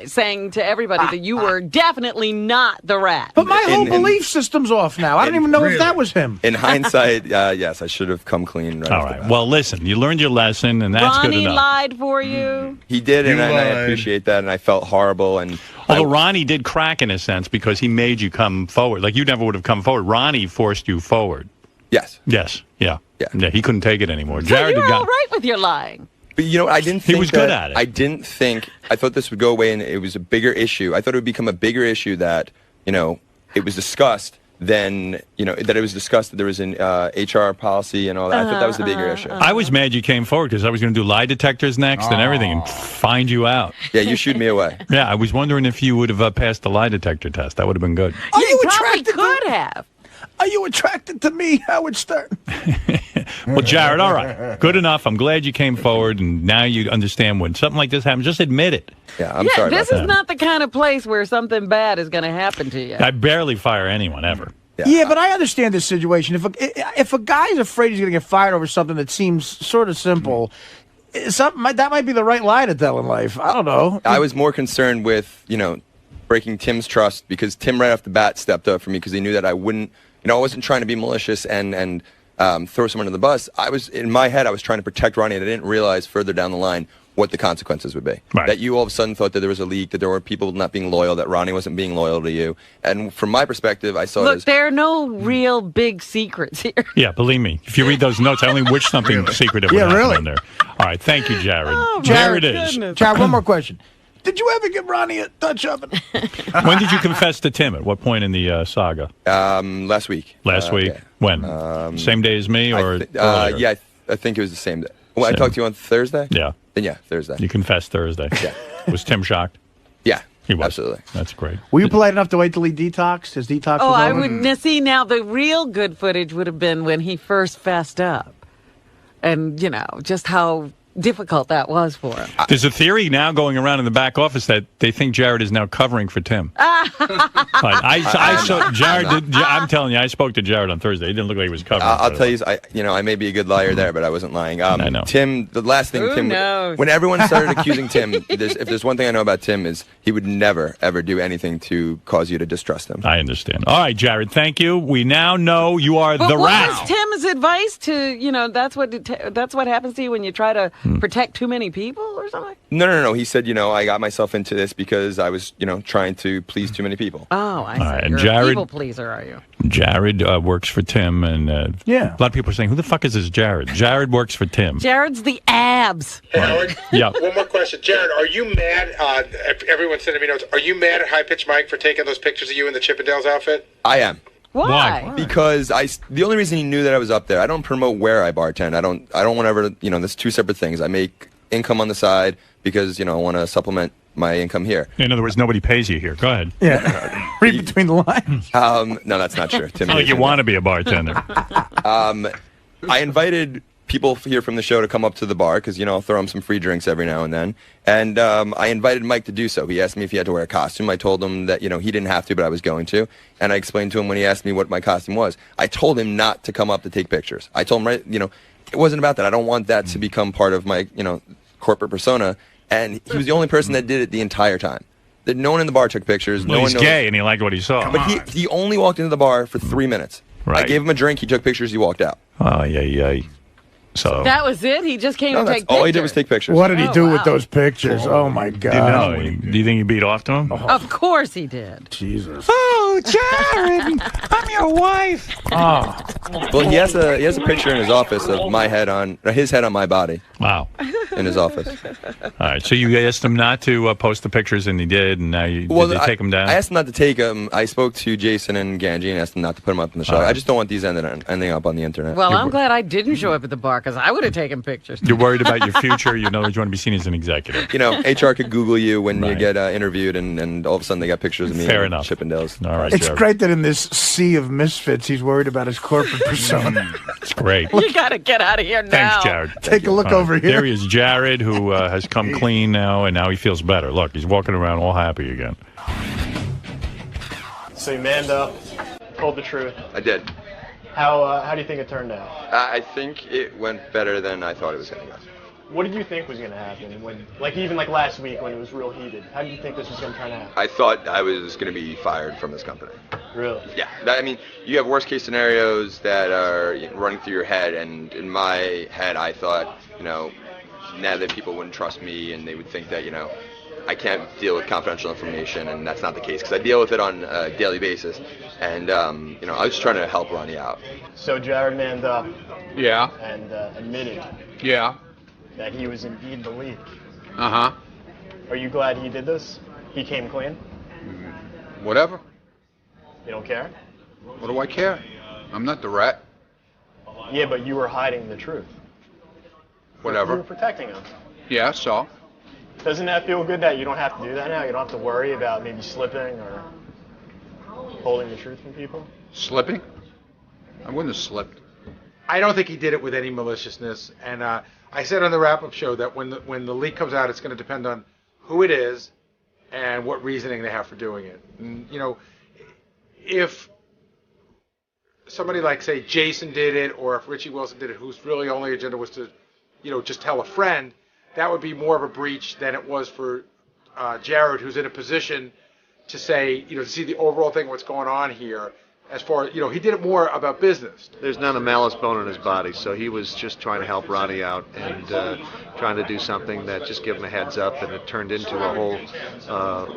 saying to everybody that you were definitely not the rat. But my whole belief system's off now. I don't even know if that was him. In hindsight, yes, I should have come clean. Right All right. Well, listen, you learned your lesson, and that's Ronnie good enough. lied for you. He did, and I appreciate that, and I felt horrible. And although Ronnie did crack in a sense because he made you come forward. Like you never would have come forward. Ronnie forced you forward. Yes. Yes. Yeah. Yeah. He couldn't take it anymore. So Jared you were had all right with your lying. But I didn't think he was good at it. I thought this would go away and it was a bigger issue. I thought it would become a bigger issue that, it was discussed than, that it was discussed that there was an HR policy and all that. I thought that was the bigger issue. I was mad you came forward because I was going to do lie detectors next and everything and find you out. Yeah, you shooed me away. Yeah, I was wondering if you would have passed the lie detector test. That would have been good. You probably could have. Are you attracted to me, Howard Stern? Well, Jared, all right. Good enough. I'm glad you came forward, and now you understand when something like this happens. Just admit it. Yeah, I'm sorry this about is not the kind of place where something bad is going to happen to you. I barely fire anyone, ever. Yeah, but I understand this situation. If a guy's afraid he's going to get fired over something that seems sort of simple, that might be the right lie to tell in life. I don't know. I was more concerned with, breaking Tim's trust because Tim right off the bat stepped up for me because he knew that I wouldn't, I wasn't trying to be malicious and throw someone under the bus. In my head, I was trying to protect Ronnie, and I didn't realize further down the line what the consequences would be. Right. That you all of a sudden thought that there was a leak, that there were people not being loyal, that Ronnie wasn't being loyal to you. And from my perspective, I saw it Look, as... there are no real big secrets here. Yeah, believe me. If you read those notes, I only wish something secretive would happen in there. All right, thank you, Jared. There it is. Jared, one more question. Did you ever give Ronnie a Dutch oven? When did you confess to Tim? At what point in the saga? Last week. Last week? Yeah. When? Same day as me or earlier? Yeah, I think it was the same day. Well, I talked to you on Thursday? Yeah. Then yeah, Thursday. You confessed Thursday. Yeah. Was Tim shocked? Yeah. He was. Absolutely. That's great. Were you polite enough to wait till he detoxed? His detox was I over? would see now the real good footage would have been when he first fessed up. And, just how difficult that was for him. There's a theory now going around in the back office that they think Jared is now covering for Tim. I saw Jared. I'm telling you, I spoke to Jared on Thursday. He didn't look like he was covering. I'll tell you, I may be a good liar there, but I wasn't lying. I know. Tim, the last thing Who Tim, knows? when everyone started accusing Tim, if there's one thing I know about Tim is he would never ever do anything to cause you to distrust him. I understand. All right, Jared. Thank you. We now know you are But the what rat. was Tim's advice to, that's what happens to you when you try to protect too many people or something? No. He said, I got myself into this because I was, trying to please too many people. Oh, I see. All right, and You're Jared- a people pleaser, are you? Jared works for Tim, and a lot of people are saying, "Who the fuck is this Jared?" Jared works for Tim. Jared's the abs. Hey, Howard. Yeah. One more question. Jared, are you mad? Everyone's sending me notes. Are you mad at High Pitch Mike for taking those pictures of you in the Chippendales outfit? I am. Why? Because the only reason he knew that I was up there, I don't promote where I bartend. I don't want to ever, that's two separate things. I make income on the side because, I want to supplement my income here. In other words, nobody pays you here. Go ahead. Yeah. Read between the lines. No, that's not true. Tim, you want to be a bartender. I invited people here from the show to come up to the bar because, I'll throw them some free drinks every now and then. And I invited Mike to do so. He asked me if he had to wear a costume. I told him that, he didn't have to, but I was going to. And I explained to him when he asked me what my costume was. I told him not to come up to take pictures. I told him, it wasn't about that. I don't want that to become part of my, corporate persona. And he was the only person that did it the entire time. No one in the bar took pictures. Well, no he's one gay and he liked what he saw. But he only walked into the bar for 3 minutes. Right. I gave him a drink. He took pictures. He walked out. Oh, yeah. So That was it? He just came to take pictures? all he did was take pictures. What did he do with those pictures? Oh, my God. Do you think he beat off to him? Of course he did. Jesus. Oh, Jared, I'm your wife. Oh. Well, he has a picture in his office of his head on my body. Wow. In his office. All right. So you asked him not to post the pictures, and he did. And now did they take them down? I asked him not to take them. I spoke to Jason and Ganji and asked them not to put them up in the show. I just don't want these ending up on the internet. Well, I'm glad I didn't show up at the bar because I would have taken pictures. You're worried about your future. You want to be seen as an executive. HR could Google you when you get interviewed, and all of a sudden they got pictures of me. Fair enough. Chippendales. All right. It's Jared. great that in this sea of misfits, he's worried about his corporate persona. It's great. You got to get out of here now. Thanks, Jared. Take a look over here. There he is, Jared, who has come clean now, and now he feels better. Look, he's walking around all happy again. So you manned up, told the truth. I did. How do you think it turned out? I think it went better than I thought it was going to go. What did you think was going to happen when, even last week when it was real heated? How did you think this was going to turn out? I thought I was going to be fired from this company. Really? Yeah. You have worst case scenarios that are running through your head, and in my head, I thought, now that people wouldn't trust me and they would think that, I can't deal with confidential information, and that's not the case because I deal with it on a daily basis. And, I was just trying to help Ronnie out. So Jared manned up. Yeah. And admitted. Yeah. That he was indeed the leak. Uh-huh. Are you glad he did this? He came clean? Whatever. You don't care? What do I care? I'm not the rat. Yeah, but you were hiding the truth. Whatever. You were protecting him. Yeah, so? Doesn't that feel good that you don't have to do that now? You don't have to worry about maybe slipping or holding the truth from people? Slipping? I wouldn't have slipped. I don't think he did it with any maliciousness, and I said on the wrap-up show that when the leak comes out, it's going to depend on who it is and what reasoning they have for doing it. And, if somebody like, say, Jason did it, or if Richie Wilson did it, whose really only agenda was to, just tell a friend, that would be more of a breach than it was for Jared, who's in a position to say, to see the overall thing, what's going on here. As far as, he did it more about business. There's not a malice bone in his body, so he was just trying to help Ronnie out and trying to do something that just give him a heads up, and it turned into a whole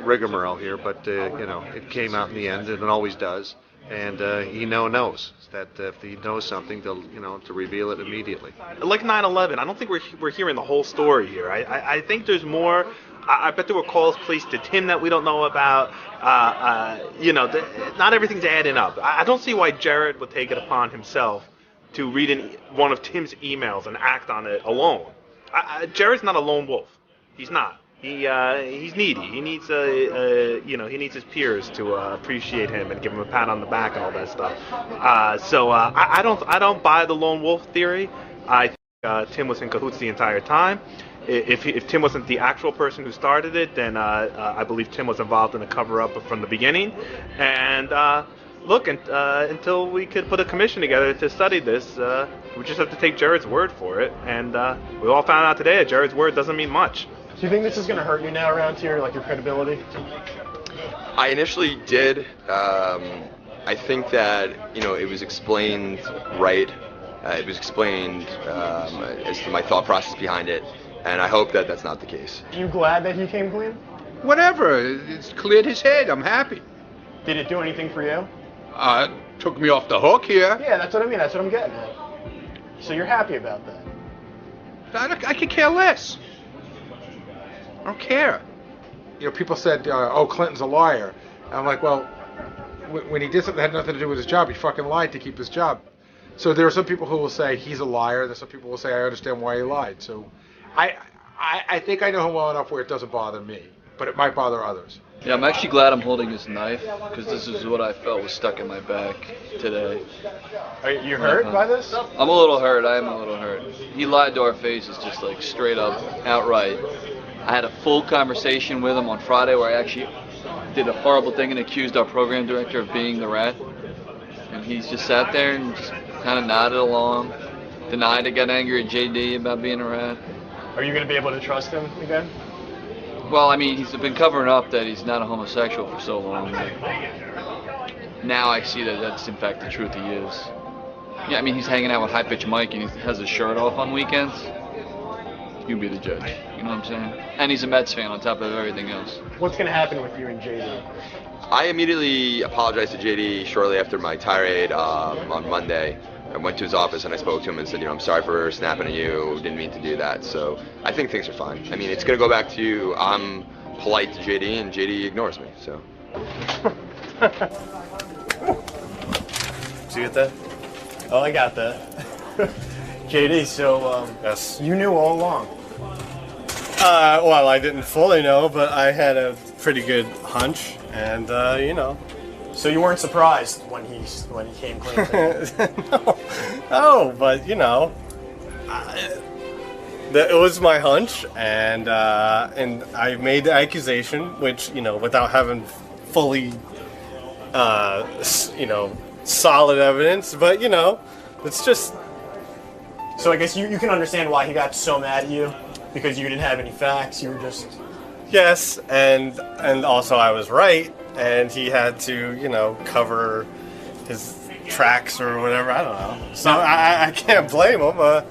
rigmarole here. But, it came out in the end, and it always does. And he knows that if he knows something, to reveal it immediately. Like 9/11, I don't think we're hearing the whole story here. I think there's more. I bet there were calls placed to Tim that we don't know about. Not everything's adding up. I don't see why Jared would take it upon himself to read one of Tim's emails and act on it alone. Jared's not a lone wolf. He's not. He's needy. He needs he needs his peers to appreciate him and give him a pat on the back and all that stuff. I don't buy the lone wolf theory. I think Tim was in cahoots the entire time. If Tim wasn't the actual person who started it, then I believe Tim was involved in the cover-up from the beginning. And until we could put a commission together to study this, we just have to take Jared's word for it. And we all found out today that Jared's word doesn't mean much. Do you think this is going to hurt you now around here, like your credibility? I initially did. I think that, it was explained right. It was explained as to my thought process behind it. And I hope that that's not the case. Are you glad that he came clean? Whatever. It's cleared his head. I'm happy. Did it do anything for you? Took me off the hook here. Yeah, that's what I mean. That's what I'm getting at. So you're happy about that? I could care less. I don't care. People said, Clinton's a liar. And I'm like, well, when he did something that had nothing to do with his job, he fucking lied to keep his job. So there are some people who will say he's a liar. There's some people who will say I understand why he lied. So I think I know him well enough where it doesn't bother me, but it might bother others. Yeah, I'm actually glad I'm holding his knife, because this is what I felt was stuck in my back today. Are you hurt by this? I'm a little hurt. I am a little hurt. He lied to our faces, just like straight up, outright. I had a full conversation with him on Friday where I actually did a horrible thing and accused our program director of being the rat. And he's just sat there and just kind of nodded along, denied I got angry at JD about being a rat. Are you going to be able to trust him again? Well, I mean, he's been covering up that he's not a homosexual for so long. Now I see that that's in fact the truth he is. Yeah, I mean, he's hanging out with High Pitch Mike and he has his shirt off on weekends. You be the judge. You know what I'm saying? And he's a Mets fan on top of everything else. What's going to happen with you and JD? I immediately apologized to JD shortly after my tirade on Monday. I went to his office and I spoke to him and said, I'm sorry for snapping at you. Didn't mean to do that. So I think things are fine. I mean, it's going to go back to I'm polite to JD and JD ignores me. So. Did you get that? Oh, I got that. JD, so yes, you knew all along. Well, I didn't fully know, but I had a pretty good hunch, and So you weren't surprised when he came clean to you? No, but it was my hunch, and I made the accusation, which without having fully solid evidence, but it's just. So I guess you can understand why he got so mad at you, because you didn't have any facts. You were just. Yes, and also I was right. And he had to, cover his tracks or whatever. I don't know. So I can't blame him. Well,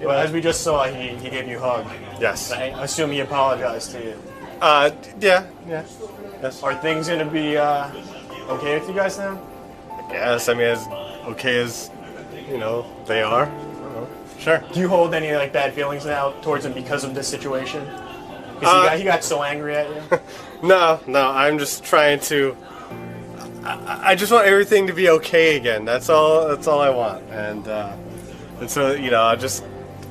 as we just saw, he gave you a hug. Yes. I assume he apologized to you. Yeah. Yes. Are things going to be okay with you guys now? I guess. I mean, as okay as, they are. I don't know. Sure. Do you hold any bad feelings now towards him because of this situation? Because he got so angry at you? No, I'm just trying to. I just want everything to be okay again. That's all I want, and so I'll just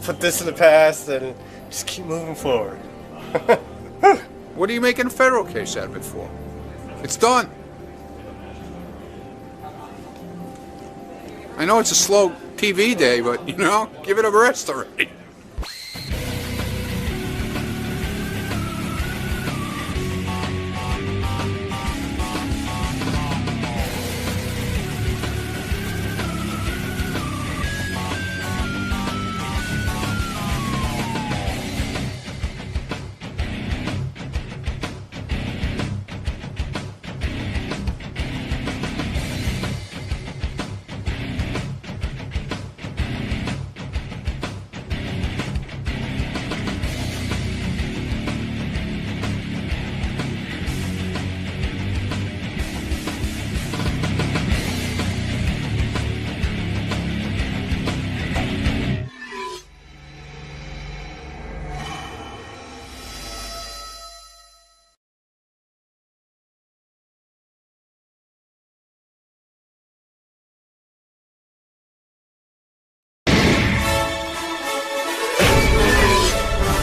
put this in the past and just keep moving forward. What are you making a federal case out of it for? It's done. I know it's a slow TV day, but give it a rest already.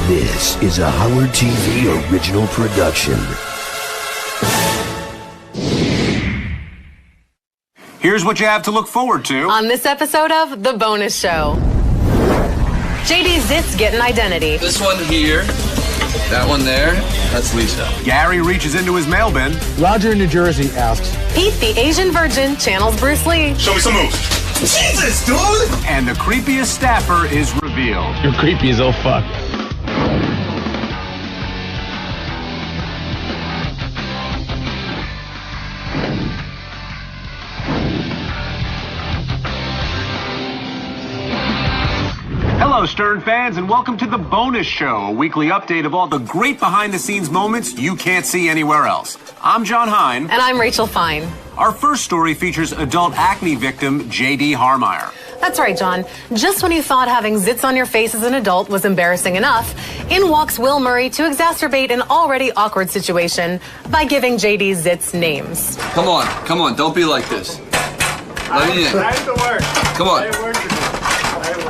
This is a Howard TV original production. Here's what you have to look forward to on this episode of The Bonus Show. JD Zit's getting identity. This one here, that one there, that's Lisa. Gary reaches into his mail bin. Roger in New Jersey asks, Pete, the Asian virgin, channels Bruce Lee. Show me some moves. Jesus, dude! And the creepiest staffer is revealed. You're creepy as oh fuck. Hello, Stern fans, and welcome to The Bonus Show, a weekly update of all the great behind-the-scenes moments you can't see anywhere else. I'm John Hine. And I'm Rachel Fine. Our first story features adult acne victim J.D. Harmeyer. That's right, John. Just when you thought having zits on your face as an adult was embarrassing enough, in walks Will Murray to exacerbate an already awkward situation by giving JD's zits names. Come on, don't be like this. Let me in. Come on.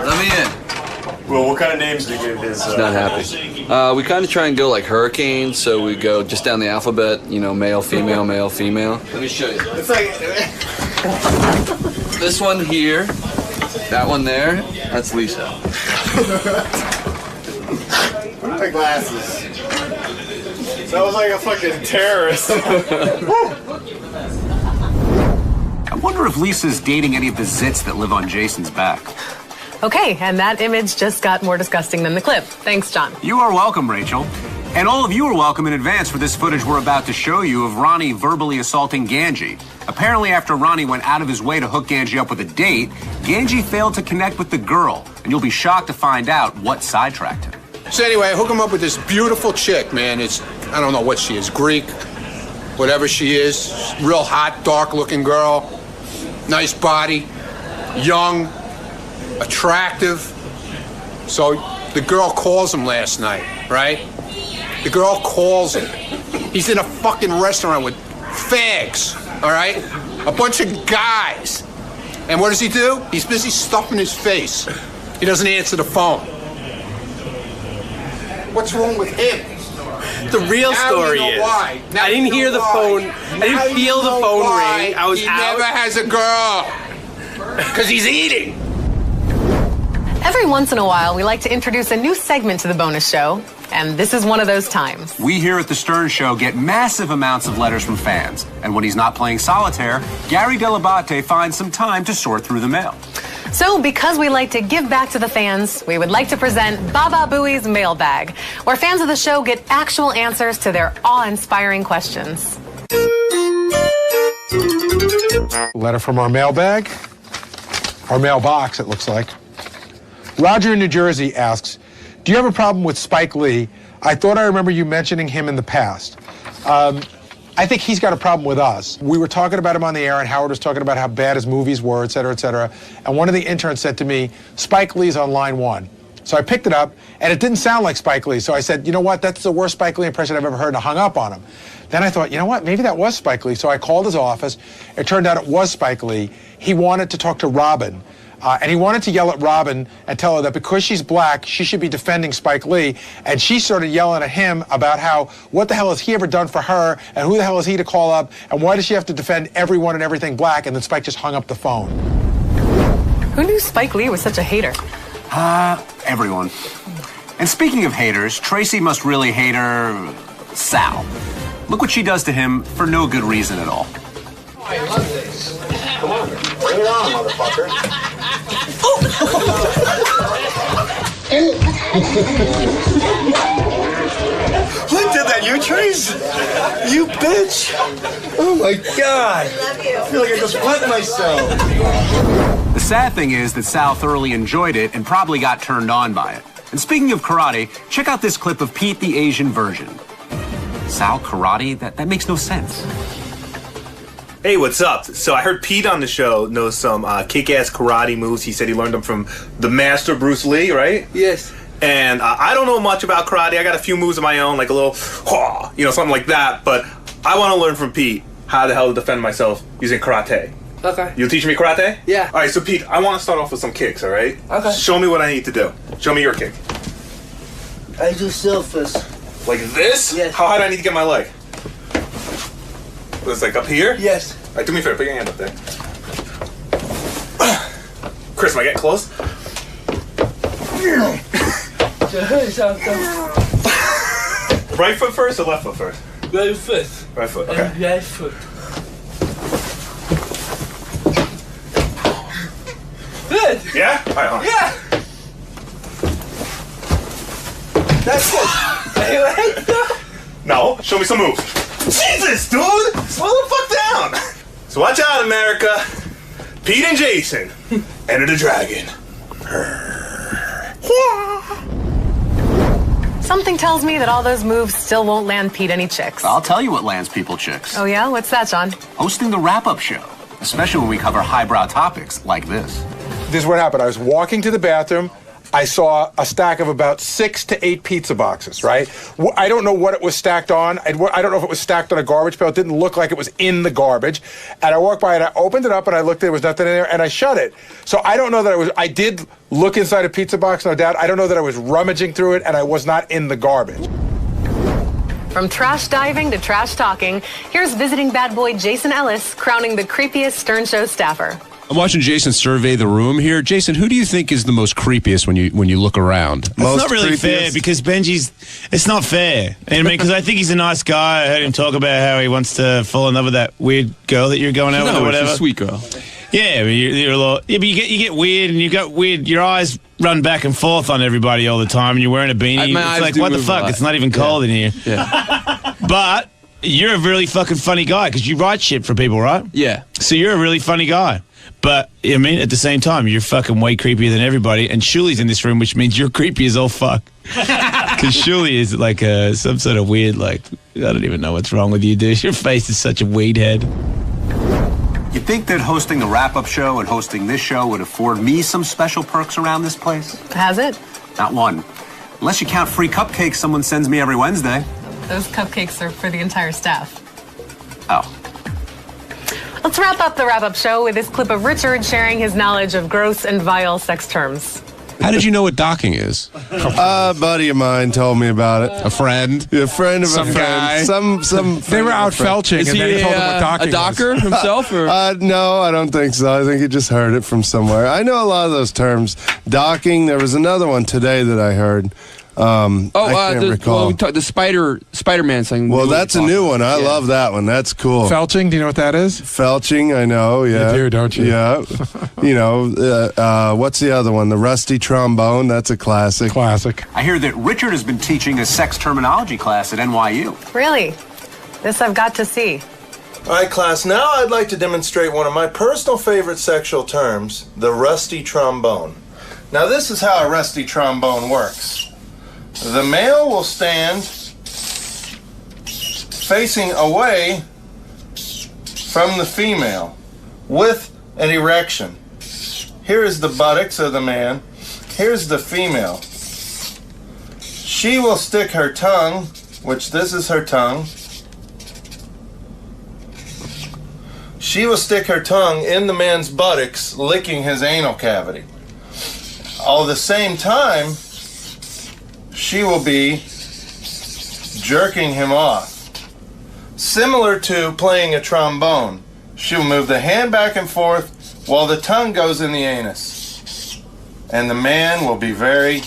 Let me in. Well, what kind of names do you give his? He's not happy. We kind of try and go like hurricanes, so we go just down the alphabet, you know, male, female, male, female. Let me show you. It's like This one here, that one there, that's Lisa. my glasses. Sounds like a fucking terrorist. I wonder if Lisa's dating any of the zits that live on Jason's back. Okay, and that image just got more disgusting than the clip. Thanks, John. You are welcome, Rachel. And all of you are welcome in advance for this footage we're about to show you of Ronnie verbally assaulting Ganji. Apparently, after Ronnie went out of his way to hook Ganji up with a date, Ganji failed to connect with the girl. And you'll be shocked to find out what sidetracked him. So anyway, I hook him up with this beautiful chick, man. I don't know what she is, Greek, whatever she is. Real hot, dark-looking girl. Nice body. Young. Attractive. So the girl calls him last night, right? The girl calls him. He's in a fucking restaurant with fags, all right? A bunch of guys. And what does he do? He's busy stuffing his face. He doesn't answer the phone. What's wrong with him? The real story is, I didn't hear the phone. I didn't feel the phone ring. I was he out. Never has a girl. Because he's eating. Every once in a while, we like to introduce a new segment to the bonus show, and this is one of those times. We here at The Stern Show get massive amounts of letters from fans. And when he's not playing solitaire, Gary Delabate finds some time to sort through the mail. So, because we like to give back to the fans, we would like to present Baba Booey's Mailbag, where fans of the show get actual answers to their awe-inspiring questions. Letter from our mailbag. Our mailbox, it looks like. Roger in New Jersey asks, do you have a problem with Spike Lee? I thought I remember you mentioning him in the past. I think he's got a problem with us. We were talking about him on the air, and Howard was talking about how bad his movies were, et cetera, et cetera. And one of the interns said to me, Spike Lee's on line 1. So I picked it up, and it didn't sound like Spike Lee. So I said, you know what, that's the worst Spike Lee impression I've ever heard, and I hung up on him. Then I thought, you know what, maybe that was Spike Lee. So I called his office. It turned out it was Spike Lee. He wanted to talk to Robin. And he wanted to yell at Robin and tell her that because she's black, she should be defending Spike Lee. And she started yelling at him about how, what the hell has he ever done for her? And who the hell is he to call up? And why does she have to defend everyone and everything black? And then Spike just hung up the phone. Who knew Spike Lee was such a hater? Everyone. And speaking of haters, Tracy must really hate her Sal. Look what she does to him for no good reason at all. I love this. Come on, bring it on, motherfucker. Who did that? You, Trace? You bitch! Oh my God! I love you. I feel like I just wet myself. The sad thing is that Sal thoroughly enjoyed it and probably got turned on by it. And speaking of karate, check out this clip of Pete the Asian version. Sal karate? That makes no sense. Hey, what's up? So I heard Pete on the show knows some kick-ass karate moves. He said he learned them from the master Bruce Lee, right? Yes. And I don't know much about karate. I got a few moves of my own, like a little, something like that. But I want to learn from Pete how the hell to defend myself using karate. Okay. You'll teach me karate? Yeah. All right, so Pete, I want to start off with some kicks, all right? Okay. Show me what I need to do. Show me your kick. I do surface. Like this? Yes. How high do I need to get my leg? It's like up here? Yes. All right, do me a favor, put your hand up there. Chris, am I getting close? Right foot first or left foot first? Right foot. Right foot, okay. Right foot. Good. Yeah? All right, hold on. Yeah. That's it. You like that? No, show me some moves. Jesus, dude! Slow the fuck down! So watch out, America. Pete and Jason, Enter the Dragon. Something tells me that all those moves still won't land Pete any chicks. I'll tell you what lands people chicks. Oh, yeah? What's that, John? Hosting the wrap-up show, especially when we cover highbrow topics like this. This is what happened. I was walking to the bathroom. I saw a stack of about 6 to 8 pizza boxes, right? I don't know what it was stacked on. I don't know if it was stacked on a garbage pail. It didn't look like it was in the garbage. And I walked by and I opened it up and I looked, there was nothing in there, and I shut it. So I don't know that I did look inside a pizza box, no doubt. I don't know that I was rummaging through it and I was not in the garbage. From trash diving to trash talking, here's visiting bad boy Jason Ellis crowning the creepiest Stern Show staffer. I'm watching Jason survey the room here. Jason, who do you think is the most creepiest when you look around? It's not really fair because Benji's. It's not fair. I mean, because I think he's a nice guy. I heard him talk about how he wants to fall in love with that weird girl that you're going out with or whatever. It's a sweet girl. Yeah, but you're a lot. Yeah, but you get weird and you got weird. Your eyes run back and forth on everybody all the time, and you're wearing a beanie. It's like, what the fuck? It's not even cold in here. Yeah. But you're a really fucking funny guy because you write shit for people, right? Yeah. So you're a really funny guy. But, I mean, at the same time, you're fucking way creepier than everybody. And Shuli's in this room, which means you're creepy as all fuck. Because Shuli is like some sort of weird, like, I don't even know what's wrong with you, dude. Your face is such a weed head. You think that hosting the wrap-up show and hosting this show would afford me some special perks around this place? Has it? Not one. Unless you count free cupcakes someone sends me every Wednesday. Those cupcakes are for the entire staff. Oh. Let's wrap up the wrap-up show with this clip of Richard sharing his knowledge of gross and vile sex terms. How did you know what docking is? A buddy of mine told me about it. A friend? A friend of some a friend. Guy? Some they were out felching, and then he told them what docking a docker was. himself? Or? No, I don't think so. I think he just heard it from somewhere. I know a lot of those terms. Docking, there was another one today that I heard. I can't recall. The Spider-Man thing. Well, that's a new one. I love that one. That's cool. Felching, do you know what that is? Felching, I know, yeah. You do, don't you? Yeah. You know, what's the other one? The rusty trombone. That's a classic. Classic. I hear that Richard has been teaching a sex terminology class at NYU. Really? This I've got to see. All right, class, now I'd like to demonstrate one of my personal favorite sexual terms, the rusty trombone. Now, this is how a rusty trombone works. The male will stand facing away from the female with an erection. Here is the buttocks of the man. Here's the female. She will stick her tongue, which this is her tongue. She will stick her tongue in the man's buttocks, licking his anal cavity. All at the same time, she will be jerking him off. Similar to playing a trombone, she will move the hand back and forth while the tongue goes in the anus. And the man will be very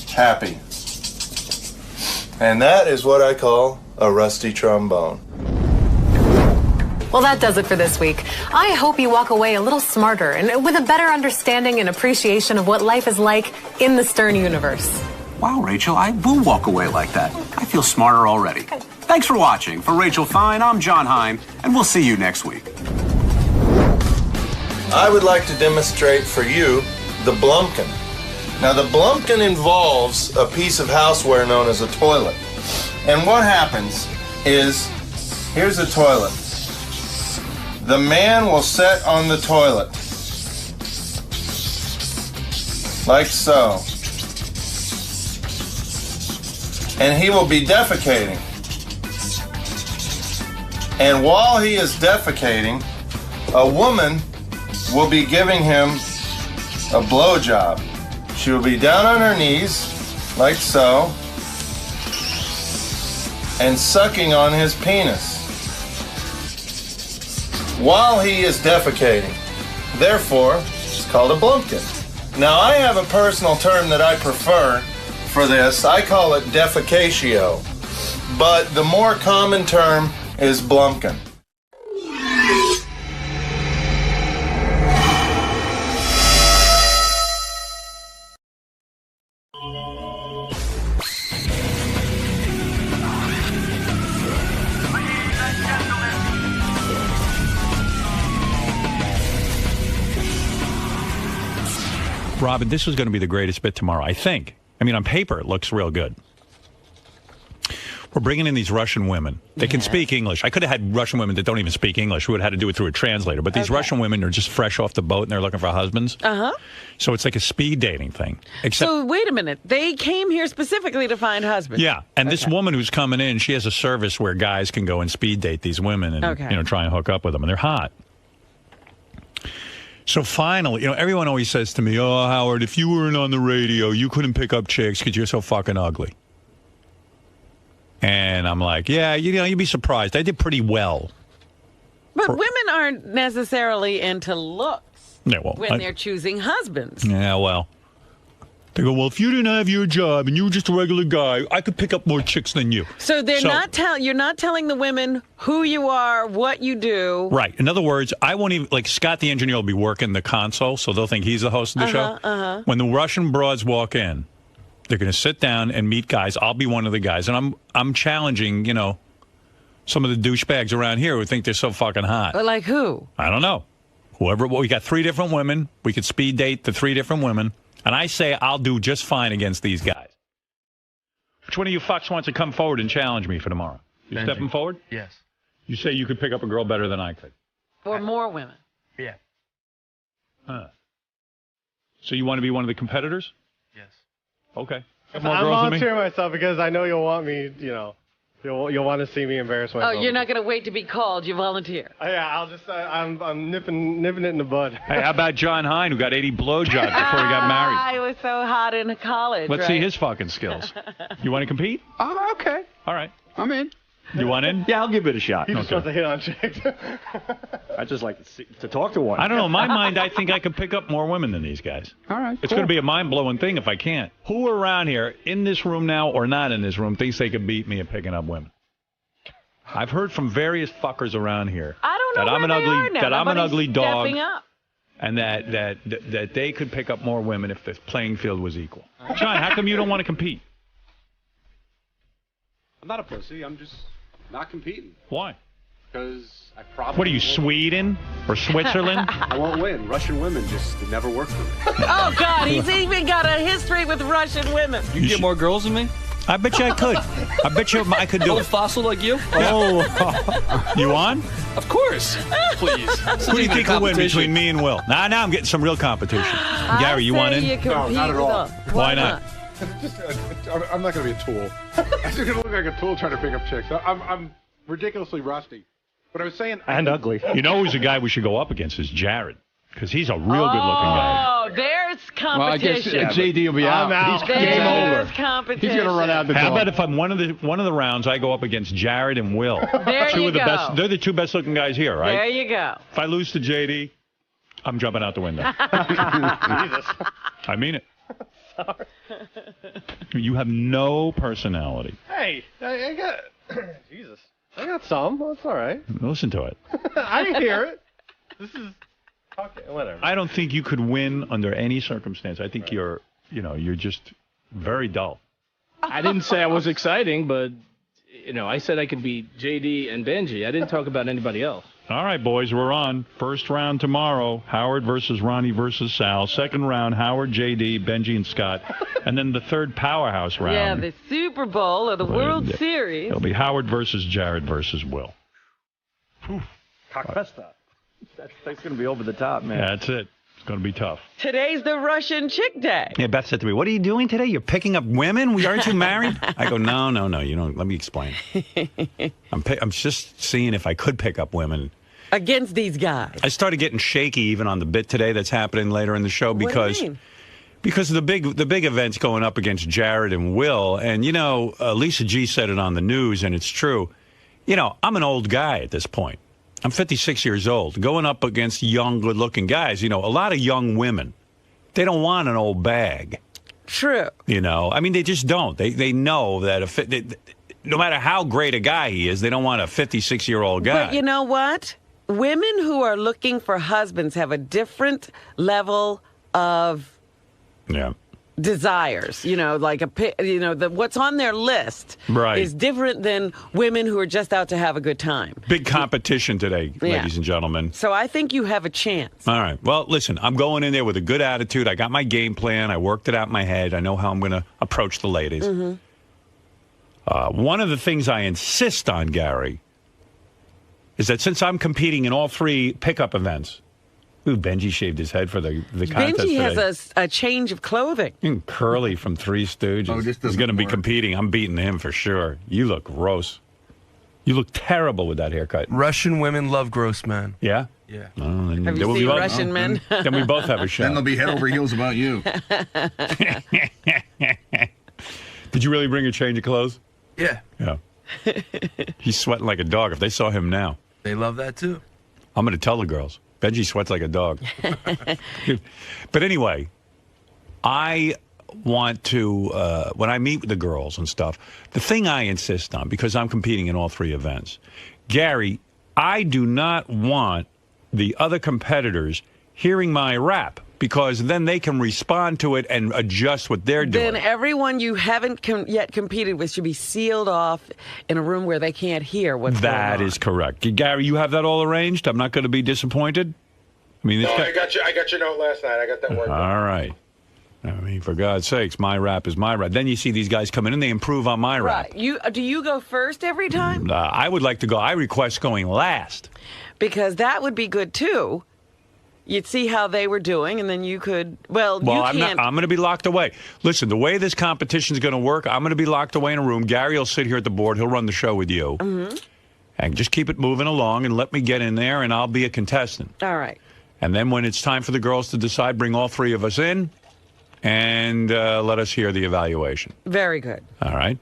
happy. And that is what I call a rusty trombone. Well, that does it for this week. I hope you walk away a little smarter and with a better understanding and appreciation of what life is like in the Stern universe. Wow, Rachel, I will walk away like that. I feel smarter already. Okay. Thanks for watching. For Rachel Fine, I'm John Hein, and we'll see you next week. I would like to demonstrate for you the Blumpkin. Now, the Blumpkin involves a piece of houseware known as a toilet. And what happens is, here's a toilet. The man will sit on the toilet, like so. And he will be defecating. And while he is defecating, a woman will be giving him a blowjob. She will be down on her knees, like so, and sucking on his penis while he is defecating. Therefore, it's called a Blumpkin. Now, I have a personal term that I prefer for this. I call it defecatio, but the more common term is Blumpkin. Robin, this was going to be the greatest bit tomorrow, I think. I mean, on paper, it looks real good. We're bringing in these Russian women. They can speak English. I could have had Russian women that don't even speak English. We would have had to do it through a translator. But these Russian women are just fresh off the boat and they're looking for husbands. Uh-huh. So it's like a speed dating thing. Except, So wait a minute. They came here specifically to find husbands. yeah, and this woman who's coming in, she has a service where guys can go and speed date these women and try and hook up with them, and they're hot. So finally, everyone always says to me, "Oh, Howard, if you weren't on the radio, you couldn't pick up chicks because you're so fucking ugly." And I'm like, yeah, you'd be surprised. I did pretty well. But women aren't necessarily into looks when they're choosing husbands. Yeah, well. They go, well, if you didn't have your job and you were just a regular guy, I could pick up more chicks than you. So you're not telling the women who you are, what you do. Right. In other words, I won't even, like Scott the engineer will be working the console, so they'll think he's the host of the show. When the Russian broads walk in, they're going to sit down and meet guys. I'll be one of the guys. And I'm challenging, some of the douchebags around here who think they're so fucking hot. But like who? I don't know. We got 3 different women. We could speed date the 3 different women. And I say I'll do just fine against these guys. Which one of you fucks wants to come forward and challenge me for tomorrow? You Benji. stepping forward? Yes. You say you could pick up a girl better than I could. Or more women. Yeah. Huh. So you want to be one of the competitors? Yes. Okay. I'm More girls than me? volunteering myself because I know you'll want me, you'll want to see me embarrass myself. Oh, you're not going to wait to be called. You volunteer. Yeah, I'll just, I'm nipping it in the bud. Hey, how about John Hine, who got 80 blowjobs before he got married? I was so hot in college. Let's see his fucking skills. You want to compete? Okay. All right. I'm in. You want in? Yeah, I'll give it a shot. He just wants to hit on chicks. I just like to talk to one. I don't know. In my mind, I think I could pick up more women than these guys. All right. It's going to be a mind-blowing thing if I can't. Who around here, in this room now or not in this room, thinks they could beat me at picking up women? I've heard from various fuckers around here I don't know that I'm an ugly dog, stepping up. and that they could pick up more women if the playing field was equal. John, how come you don't want to compete? I'm not a pussy. I'm just not competing. Why? Because I probably. What are you, Sweden or Switzerland? I won't win. Russian women just never work for me. Oh, God, he's even got a history with Russian women. You get more girls than me? I bet you I could. I bet you I could do Old it. fossil like you? Oh. You on? Of course. Please. Who do you think will win between me and Will? Now I'm getting some real competition. Gary, you want in? No, not at all. Why not? I'm not going to be a tool. I'm going to look like a tool trying to pick up chicks. I'm ridiculously rusty. But I was saying... And ugly. You know who's a guy we should go up against is Jared. Because he's a real good-looking guy. Oh, there's competition. Well, I guess JD will be out. He's game over. Competition. He's going to run out the door. How about if I'm one of the rounds, I go up against Jared and Will? There Two you of the go. best. They're the 2 best-looking guys here, right? There you go. If I lose to JD, I'm jumping out the window. Jesus. I mean it. Sorry. You have no personality. Hey, I got... Jesus. I got some. That's all right. Listen to it. I didn't hear it. This is... Okay, whatever. I don't think you could win under any circumstance. I think you're just very dull. I didn't say I was exciting, but, I said I could beat JD and Benji. I didn't talk about anybody else. All right, boys, we're on. First round tomorrow, Howard versus Ronnie versus Sal. Second round, Howard, JD, Benji, and Scott. And then the third powerhouse round. Yeah, the Super Bowl or the World Series. It'll be Howard versus Jared versus Will. Cockfesta. That's going to be over the top, man. Yeah, that's it. It's going to be tough. Today's the Russian chick day. Yeah, Beth said to me, "What are you doing today? You're picking up women? Aren't you married?" I go, no, you don't. Let me explain. I'm just seeing if I could pick up women. Against these guys. I started getting shaky even on the bit today that's happening later in the show because the big event's going up against Jared and Will. And, Lisa G said it on the news, and it's true. I'm an old guy at this point. I'm 56 years old, going up against young, good-looking guys. A lot of young women, they don't want an old bag. True. They just don't. They know that no matter how great a guy he is, they don't want a 56-year-old guy. But you know what? Women who are looking for husbands have a different level of desires. What's on their list is different than women who are just out to have a good time. Big competition today, ladies and gentlemen. So I think you have a chance. All right. Well, listen, I'm going in there with a good attitude. I got my game plan. I worked it out in my head. I know how I'm going to approach the ladies. Mm-hmm. One of the things I insist on, Gary, is that since I'm competing in all 3 pickup events, ooh, Benji shaved his head for the contest Benji today. has a change of clothing. And Curly from Three Stooges is going to be competing. I'm beating him for sure. You look gross. You look terrible with that haircut. Russian women love gross men. Yeah? Yeah. Oh, then Have you seen Russian men? Then we both have a shot. Then they'll be head over heels about you. Did you really bring a change of clothes? Yeah. Yeah. He's sweating like a dog. If they saw him now. They love that too. I'm going to tell the girls. Benji sweats like a dog. But anyway, I want to, when I meet with the girls and stuff, the thing I insist on, because I'm competing in all 3 events, Gary, I do not want the other competitors hearing my rap, because then they can respond to it and adjust what they're doing. Then everyone you haven't yet competed with should be sealed off in a room where they can't hear what's going on. That is correct. Gary, you have that all arranged? I'm not going to be disappointed? I mean, No, I got your note last night. I got that worked out. All right. I mean, for God's sakes, my rap is my rap. Then you see these guys come in and they improve on my rap. Right. Do you go first every time? I would like to go. I request going last. Because that would be good, too. You'd see how they were doing, and then you could, you I'm can't. I'm going to be locked away. Listen, the way this competition is going to work, I'm going to be locked away in a room. Gary will sit here at the board. He'll run the show with you. Mm-hmm. And just keep it moving along and let me get in there, and I'll be a contestant. All right. And then when it's time for the girls to decide, bring all 3 of us in and let us hear the evaluation. Very good. All right?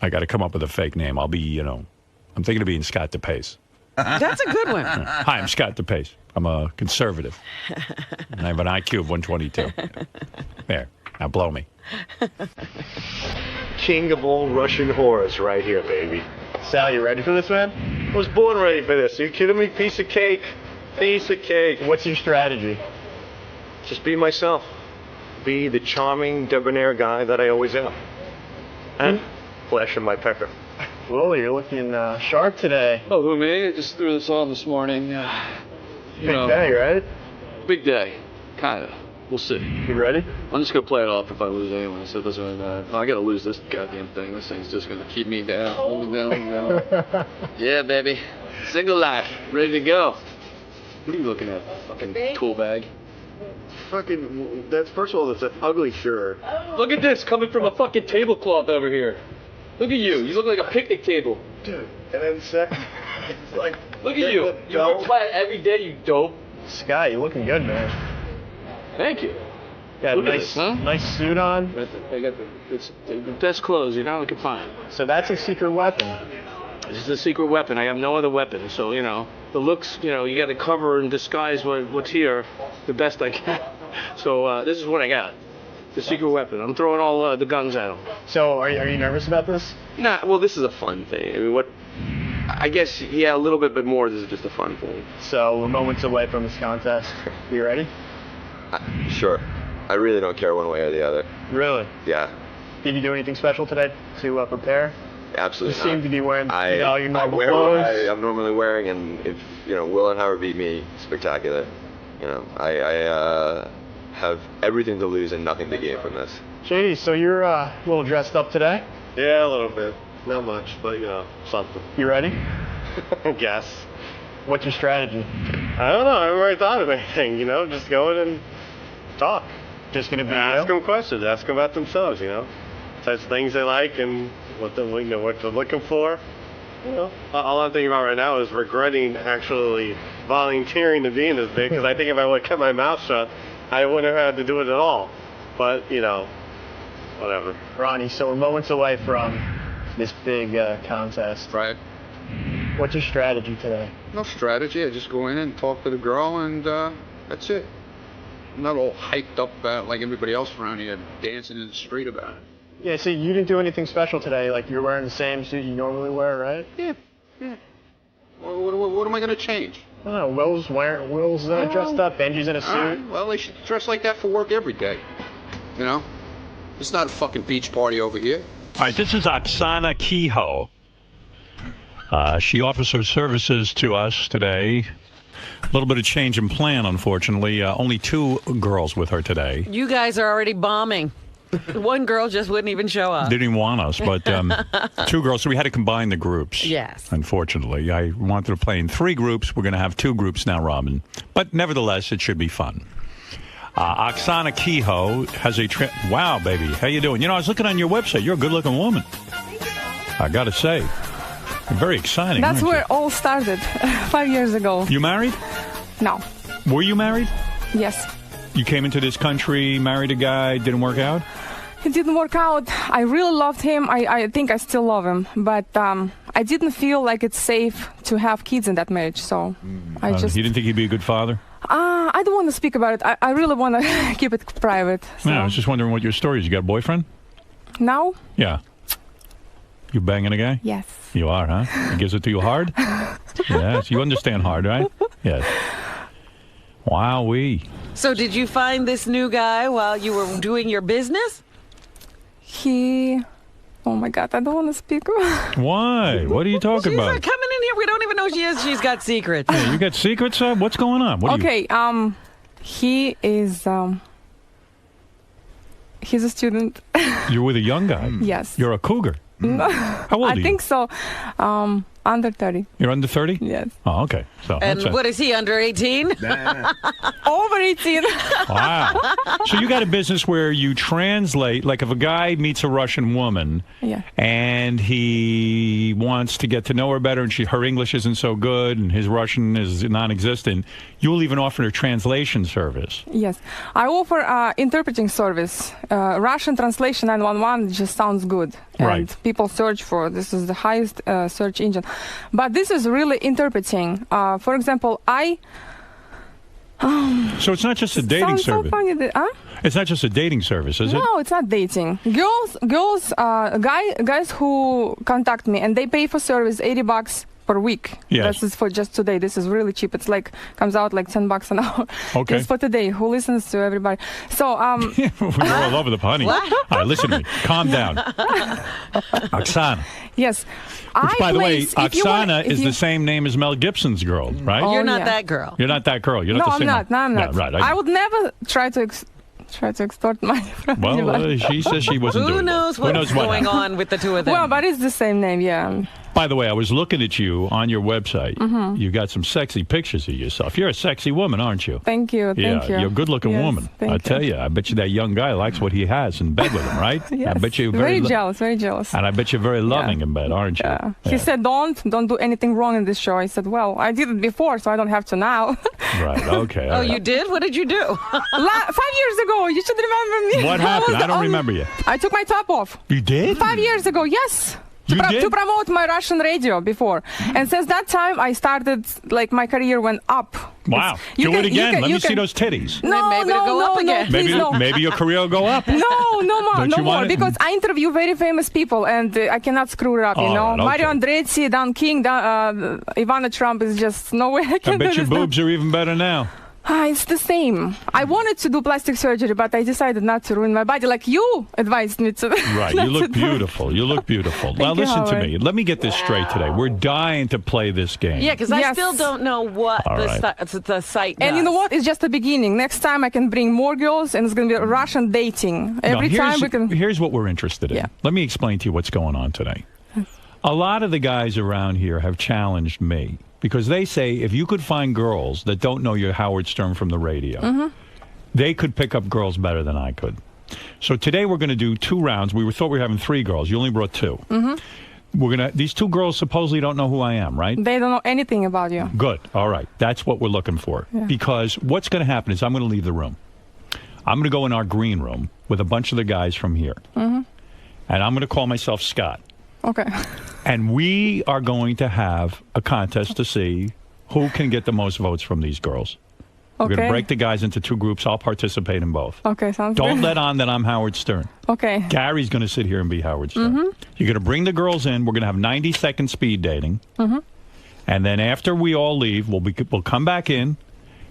I got to come up with a fake name. I'll be, I'm thinking of being Scott DePace. That's a good one. Hi, I'm Scott DePace. I'm a conservative. And I have an IQ of 122. There. Now blow me. King of all Russian whores right here, baby. Sal, you ready for this, man? I was born ready for this. Are you kidding me? Piece of cake. Piece of cake. What's your strategy? Just be myself. Be the charming, debonair guy that I always am. And flesh in my pecker. Well, you're looking sharp today. Oh, who, me? I just threw this on this morning. Big day, right? Big day. Kind of. We'll see. You ready? I'm just going to play it off if I lose anyway, so it doesn't really matter. I got to lose this goddamn thing. This thing's just going to keep me down. Hold me down. Yeah, baby. Single life. Ready to go. What are you looking at? Fucking tool bag. Fucking, that's, first of all, that's an ugly shirt. Look at this coming from a fucking tablecloth over here. Look at you. You look like a picnic table. Dude, and then second, it's like... Look at you. You wear plaid every day, you dope. Sky, you're looking good, man. Thank you. Got Look a at nice, this, huh? nice suit on. I got the best clothes, I can find. So that's a secret weapon. This is a secret weapon. I have no other weapon. So, the looks, you got to cover and disguise what's here the best I can. So this is what I got. The secret weapon. I'm throwing all the guns at them. So are you nervous about this? Nah, well, this is a fun thing. I mean, I guess, yeah, a little bit, but more, this is just a fun thing. So we're moments away from this contest. You ready? Sure. I really don't care one way or the other. Really? Yeah. Did you do anything special today to prepare? Absolutely You seem to be wearing all your normal wear clothes. what I'm normally wearing, and if, Will and Howard beat me, spectacular. I have everything to lose and nothing to gain from this. JD, so you're a little dressed up today? Yeah, a little bit. Not much, but, something. You ready? I guess. What's your strategy? I don't know. I haven't really thought of anything, Just go in and talk. Just gonna be ask them questions. Ask them about themselves, Types of things they like and what they're looking for. All I'm thinking about right now is regretting actually volunteering to be in this bit, because I think if I would have kept my mouth shut, I wouldn't have had to do it at all. But, whatever. Ronnie, so we're moments away from this big contest. Right. What's your strategy today? No strategy. I just go in and talk to the girl, and that's it. I'm not all hyped up about like everybody else around here dancing in the street about it. Yeah, see, you didn't do anything special today. Like, you're wearing the same suit you normally wear, right? Yeah. What am I going to change? I don't know. Will's dressed up. Benji's in a suit. Well, they should dress like that for work every day. It's not a fucking beach party over here. All right, this is Oksana Kehoe. She offers her services to us today. A little bit of change in plan, unfortunately. Only 2 girls with her today. You guys are already bombing. One girl just wouldn't even show up. Didn't even want us, but 2 girls, so we had to combine the groups. Yes. Unfortunately. I wanted to play in 3 groups. We're going to have 2 groups now, Robin. But nevertheless, it should be fun. Oksana Kehoe has a trip. Wow, baby. How you doing? You know, I was looking on your website. You're a good-looking woman. I got to say. Very exciting. That's aren't where it all started 5 years ago. you married? No. Were you married? Yes. You came into this country, married a guy, didn't work out? It didn't work out. I really loved him. I think I still love him. But I didn't feel like it's safe to have kids in that marriage. So I just... You didn't think he'd be a good father? I don't want to speak about it. I really want to keep it private. So. Yeah, I was just wondering what your story is. You got a boyfriend? Now? Yeah. You banging a guy? Yes. You are, huh? He gives it to you hard? Yes. You understand hard, right? Yes. Wowee. So did you find this new guy while you were doing your business? Oh my God, I don't want to speak. Why? What are you talking about? She's coming in here. We don't even know she is. She's got secrets. Yeah, you got secrets? What's going on? What okay. He is. He's a student. You're with a young guy? Yes. You're a cougar? How old are you? I think so. Under 30. You're under 30? Yes. Oh, okay. So And what is he, under 18? Over 18. Wow. So you got a business where you translate, like if a guy meets a Russian woman Yeah. and he wants to get to know her better and her English isn't so good and his Russian is non-existent, you'll even offer a translation service. Yes. I offer interpreting service. Russian translation 911 just sounds good. And Right. people search for, this is the highest search engine. But this is really interpreting. For example, So it's not just a dating sounds so service. funny It's not just a dating service, is it? No, it's not dating. Guys who contact me and they pay for service $80 per week. Yes. This is for just today. This is really cheap. It's like comes out like $10 an hour. Okay. Just for today. Who listens to everybody? So We're all over the honey. All right, listen to me. Calm down. Oksana. Yes. Which, by the way, Oksana is the same name as Mel Gibson's girl, right? You're not yeah. that girl. You're not that girl. You're No, not the I'm same not. No, I'm not. Right. I would never try to extort money from Well, anybody. she says she wasn't Who doing knows that. Who knows what's what going happened? on with the two of them? Well, but it's the same name, yeah. By the way, I was looking at you on your website. Mhm. You got some sexy pictures of yourself. You're a sexy woman, aren't you? Thank you. Thank you. You're a good-looking Yes, woman. thank I you. tell you, I bet you that young guy likes what he has in bed with him, right? Yes. I bet you very jealous, very jealous. And I bet you're very loving in bed, aren't you? Yeah. He said, don't do anything wrong in this show. I said, well, I did it before, so I don't have to now. Right, okay. Oh, all right. Uh, you did? What did you do? 5 years ago. You should remember me. What happened? I don't on- remember you. I took my top off. You did? 5 years ago, yes. You did? To promote my Russian radio before. And since that time, I started, like, my career went up. Wow. You Do can- it you again. can- Let you me see can- those titties. No, Maybe it'll go up again. please no. Maybe your career will go up. No more, Don't no you more. want it? Because I interview very famous people, and I cannot screw it up. You All know, right, okay. Mario Andretti, Don King, Ivana Trump is just no way I I can bet do your this. boobs are even better now. It's the same. I wanted to do plastic surgery, but I decided not to ruin my body, like you advised me to. Right, not you look to do. beautiful. You look beautiful. Now, Thank you, listen to Howard. me. Let me get this straight today. We're dying to play this game. Yeah, because I still don't know what All right. the site does. And you know what? It's just the beginning. Next time I can bring more girls, and it's going to be Russian dating. Every No, time we can. Here's what we're interested in. Yeah. Let me explain to you what's going on today. A lot of the guys around here have challenged me because they say if you could find girls that don't know you're Howard Stern from the radio, they could pick up girls better than I could. So today we're going to do 2 rounds. We thought we were having 3 girls. You only brought 2. These 2 girls supposedly don't know who I am, right? They don't know anything about you. Good. All right. That's what we're looking for. Yeah. Because what's going to happen is I'm going to leave the room. I'm going to go in our green room with a bunch of the guys from here. And I'm going to call myself Scott. Okay. And we are going to have a contest to see who can get the most votes from these girls. We're going to Okay. break the guys into 2 groups. I'll participate in both. Okay, sounds Don't good. let on that I'm Howard Stern. Okay. Gary's going to sit here and be Howard Stern. You're going to bring the girls in. We're going to have 90-second speed dating. And then after we all leave, we'll come back in,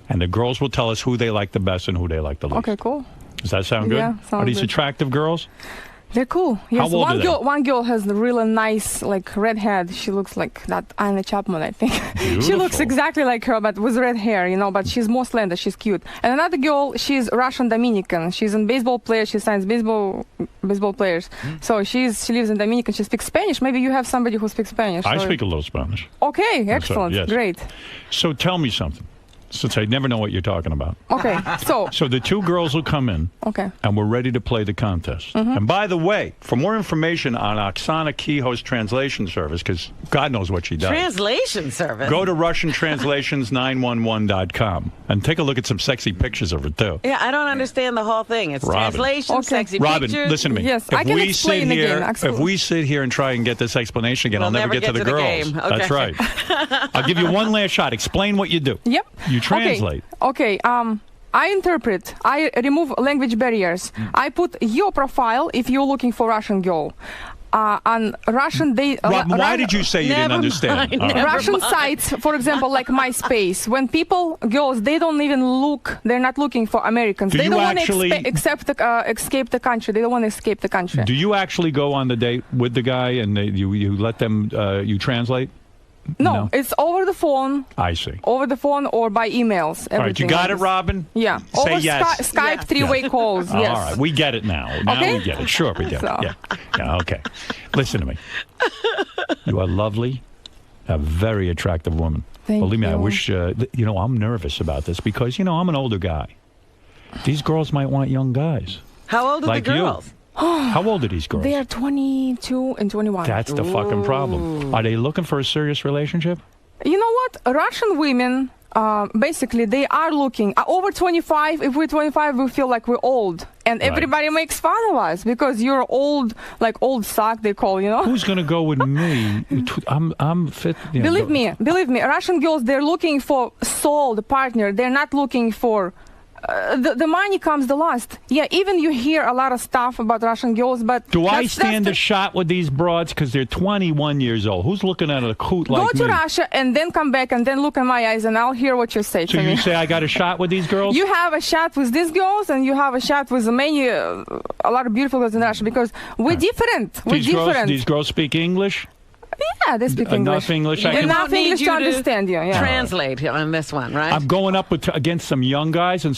and the girls will tell us who they like the best and who they like the least. Okay, cool. Does that sound good? Yeah, Are sounds these good. attractive girls? They're cool. Yes, How old are they? One girl has a really nice, like, red head. She looks like that Anna Chapman, I think. She looks exactly like her, but with red hair, you know. But she's more slender. She's cute. And another girl, she's Russian Dominican. She's a baseball player. She signs baseball players. So she lives in Dominican. She speaks Spanish. Maybe you have somebody who speaks Spanish. I speak a little Spanish. Okay, excellent, yes. great. So tell me something, since I never know what you're talking about. Okay, So the two girls will come in. Okay. And we're ready to play the contest. And by the way, for more information on Oksana Kehoe's translation service, because God knows what she does. Translation service? Go to RussianTranslations911.com and take a look at some sexy pictures of her, too. Yeah, I don't understand the whole thing. It's Robin. translation, sexy Robin, pictures. listen to me. Yes, I can explain again. If we sit here and try and get this explanation again, I'll never get to the girls. game. Okay. That's right. I'll give you one last shot. Explain what you do. Yep. You translate. Okay. I interpret. I remove language barriers. I put your profile if you're looking for Russian girl. On Russian, Robin, why did you say you didn't understand? All right. Russian sites, for example, like MySpace, when girls, they don't even look, they're not looking for Americans. They don't want to escape the country. They don't want to escape the country. Do you actually go on the date with the guy and you let them, you translate? No, it's over the phone. I see. Over the phone or by emails. All right, you got it, Robin? Yeah. Say over yes. Skype, three-way calls. Yes. All right, we get it now. Now Okay. we get it. Sure, we get it. Yeah, okay. Listen to me. You are lovely, a very attractive woman. Thank Believe me, I you. wish, I'm nervous about this because, I'm an older guy. These girls might want young guys. How old are like the girls? You. How old are these girls? They are 22 and 21. That's the fucking problem. Are they looking for a serious relationship? You know what? Russian women, basically, they are looking. Over 25, if we're 25, we feel like we're old. And everybody makes fun of us because you're old, like old sock, they call, Who's going to go with me? I'm fit. Believe me, Russian girls, they're looking for soul, the partner. They're not looking for... the money comes the last. Yeah, even you hear a lot of stuff about Russian girls, but... Do I stand a shot with these broads because they're 21 years old? Who's looking at a coot like me? Go to Russia and then come back and then look in my eyes and I'll hear what you say to me. So you say I got a shot with these girls? You have a shot with these girls and you have a shot with many, a lot of beautiful girls in Russia because we're different. These girls speak English? Yeah, they speak English. Enough English to understand you. Yeah. Translate on this one, right? I'm going up against some young guys and